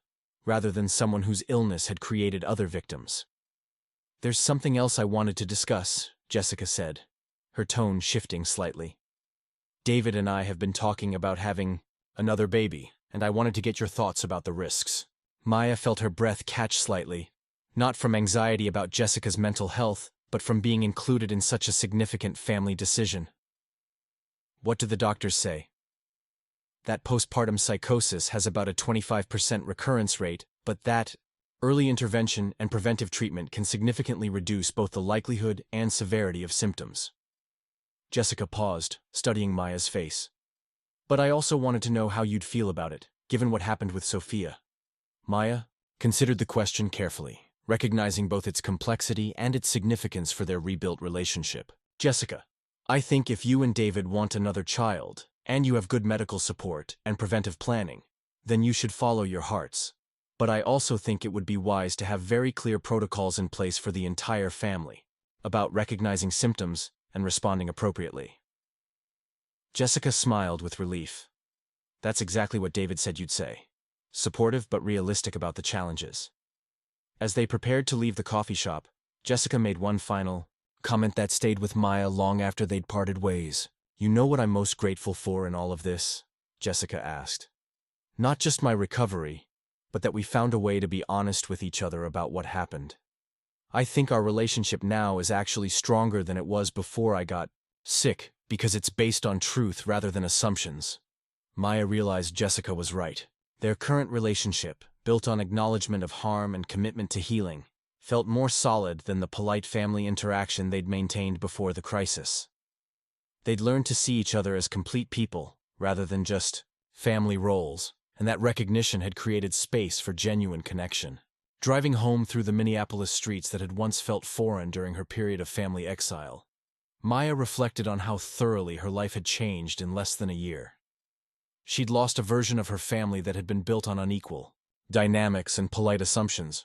rather than someone whose illness had created other victims. There's something else I wanted to discuss, Jessica said, her tone shifting slightly. David and I have been talking about having another baby, and I wanted to get your thoughts about the risks. Maya felt her breath catch slightly, not from anxiety about Jessica's mental health, but from being included in such a significant family decision. What do the doctors say? That postpartum psychosis has about a 25% recurrence rate, but that early intervention and preventive treatment can significantly reduce both the likelihood and severity of symptoms. Jessica paused, studying Maya's face. But I also wanted to know how you'd feel about it, given what happened with Sofia. Maya considered the question carefully, recognizing both its complexity and its significance for their rebuilt relationship. Jessica, I think if you and David want another child, and you have good medical support and preventive planning, then you should follow your hearts. But I also think it would be wise to have very clear protocols in place for the entire family, about recognizing symptoms and responding appropriately. Jessica smiled with relief. That's exactly what David said you'd say. Supportive but realistic about the challenges. As they prepared to leave the coffee shop, Jessica made one final comment that stayed with Maya long after they'd parted ways. You know what I'm most grateful for in all of this? Jessica asked. Not just my recovery, but that we found a way to be honest with each other about what happened. I think our relationship now is actually stronger than it was before I got sick, because it's based on truth rather than assumptions. Maya realized Jessica was right. Their current relationship, built on acknowledgement of harm and commitment to healing, felt more solid than the polite family interaction they'd maintained before the crisis. They'd learned to see each other as complete people, rather than just family roles, and that recognition had created space for genuine connection. Driving home through the Minneapolis streets that had once felt foreign during her period of family exile, Maya reflected on how thoroughly her life had changed in less than a year. She'd lost a version of her family that had been built on unequal dynamics and polite assumptions,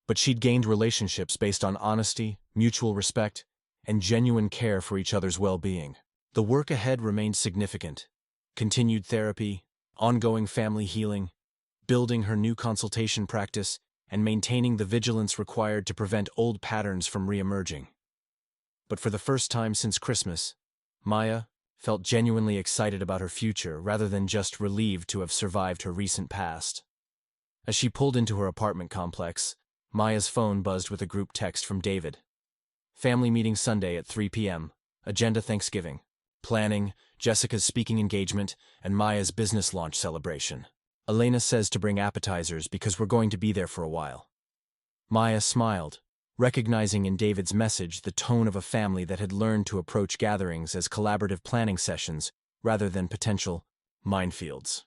but she'd gained relationships based on honesty, mutual respect, and genuine care for each other's well-being. The work ahead remained significant. Continued therapy, ongoing family healing, building her new consultation practice, and maintaining the vigilance required to prevent old patterns from re-emerging. But for the first time since Christmas, Maya felt genuinely excited about her future rather than just relieved to have survived her recent past. As she pulled into her apartment complex, Maya's phone buzzed with a group text from David. Family meeting Sunday at 3 p.m. Agenda Thanksgiving. Planning, Jessica's speaking engagement, and Maya's business launch celebration. Elena says to bring appetizers because we're going to be there for a while. Maya smiled, recognizing in David's message the tone of a family that had learned to approach gatherings as collaborative planning sessions rather than potential minefields.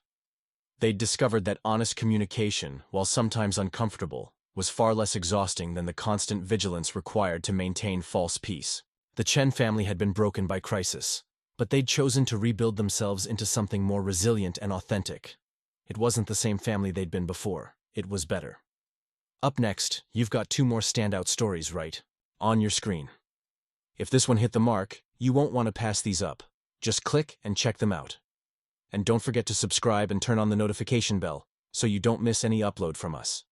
They'd discovered that honest communication, while sometimes uncomfortable, was far less exhausting than the constant vigilance required to maintain false peace. The Chen family had been broken by crisis, but they'd chosen to rebuild themselves into something more resilient and authentic. It wasn't the same family they'd been before. It was better. Up next, you've got 2 more standout stories right on your screen. If this one hit the mark, you won't want to pass these up. Just click and check them out. And don't forget to subscribe and turn on the notification bell so you don't miss any upload from us.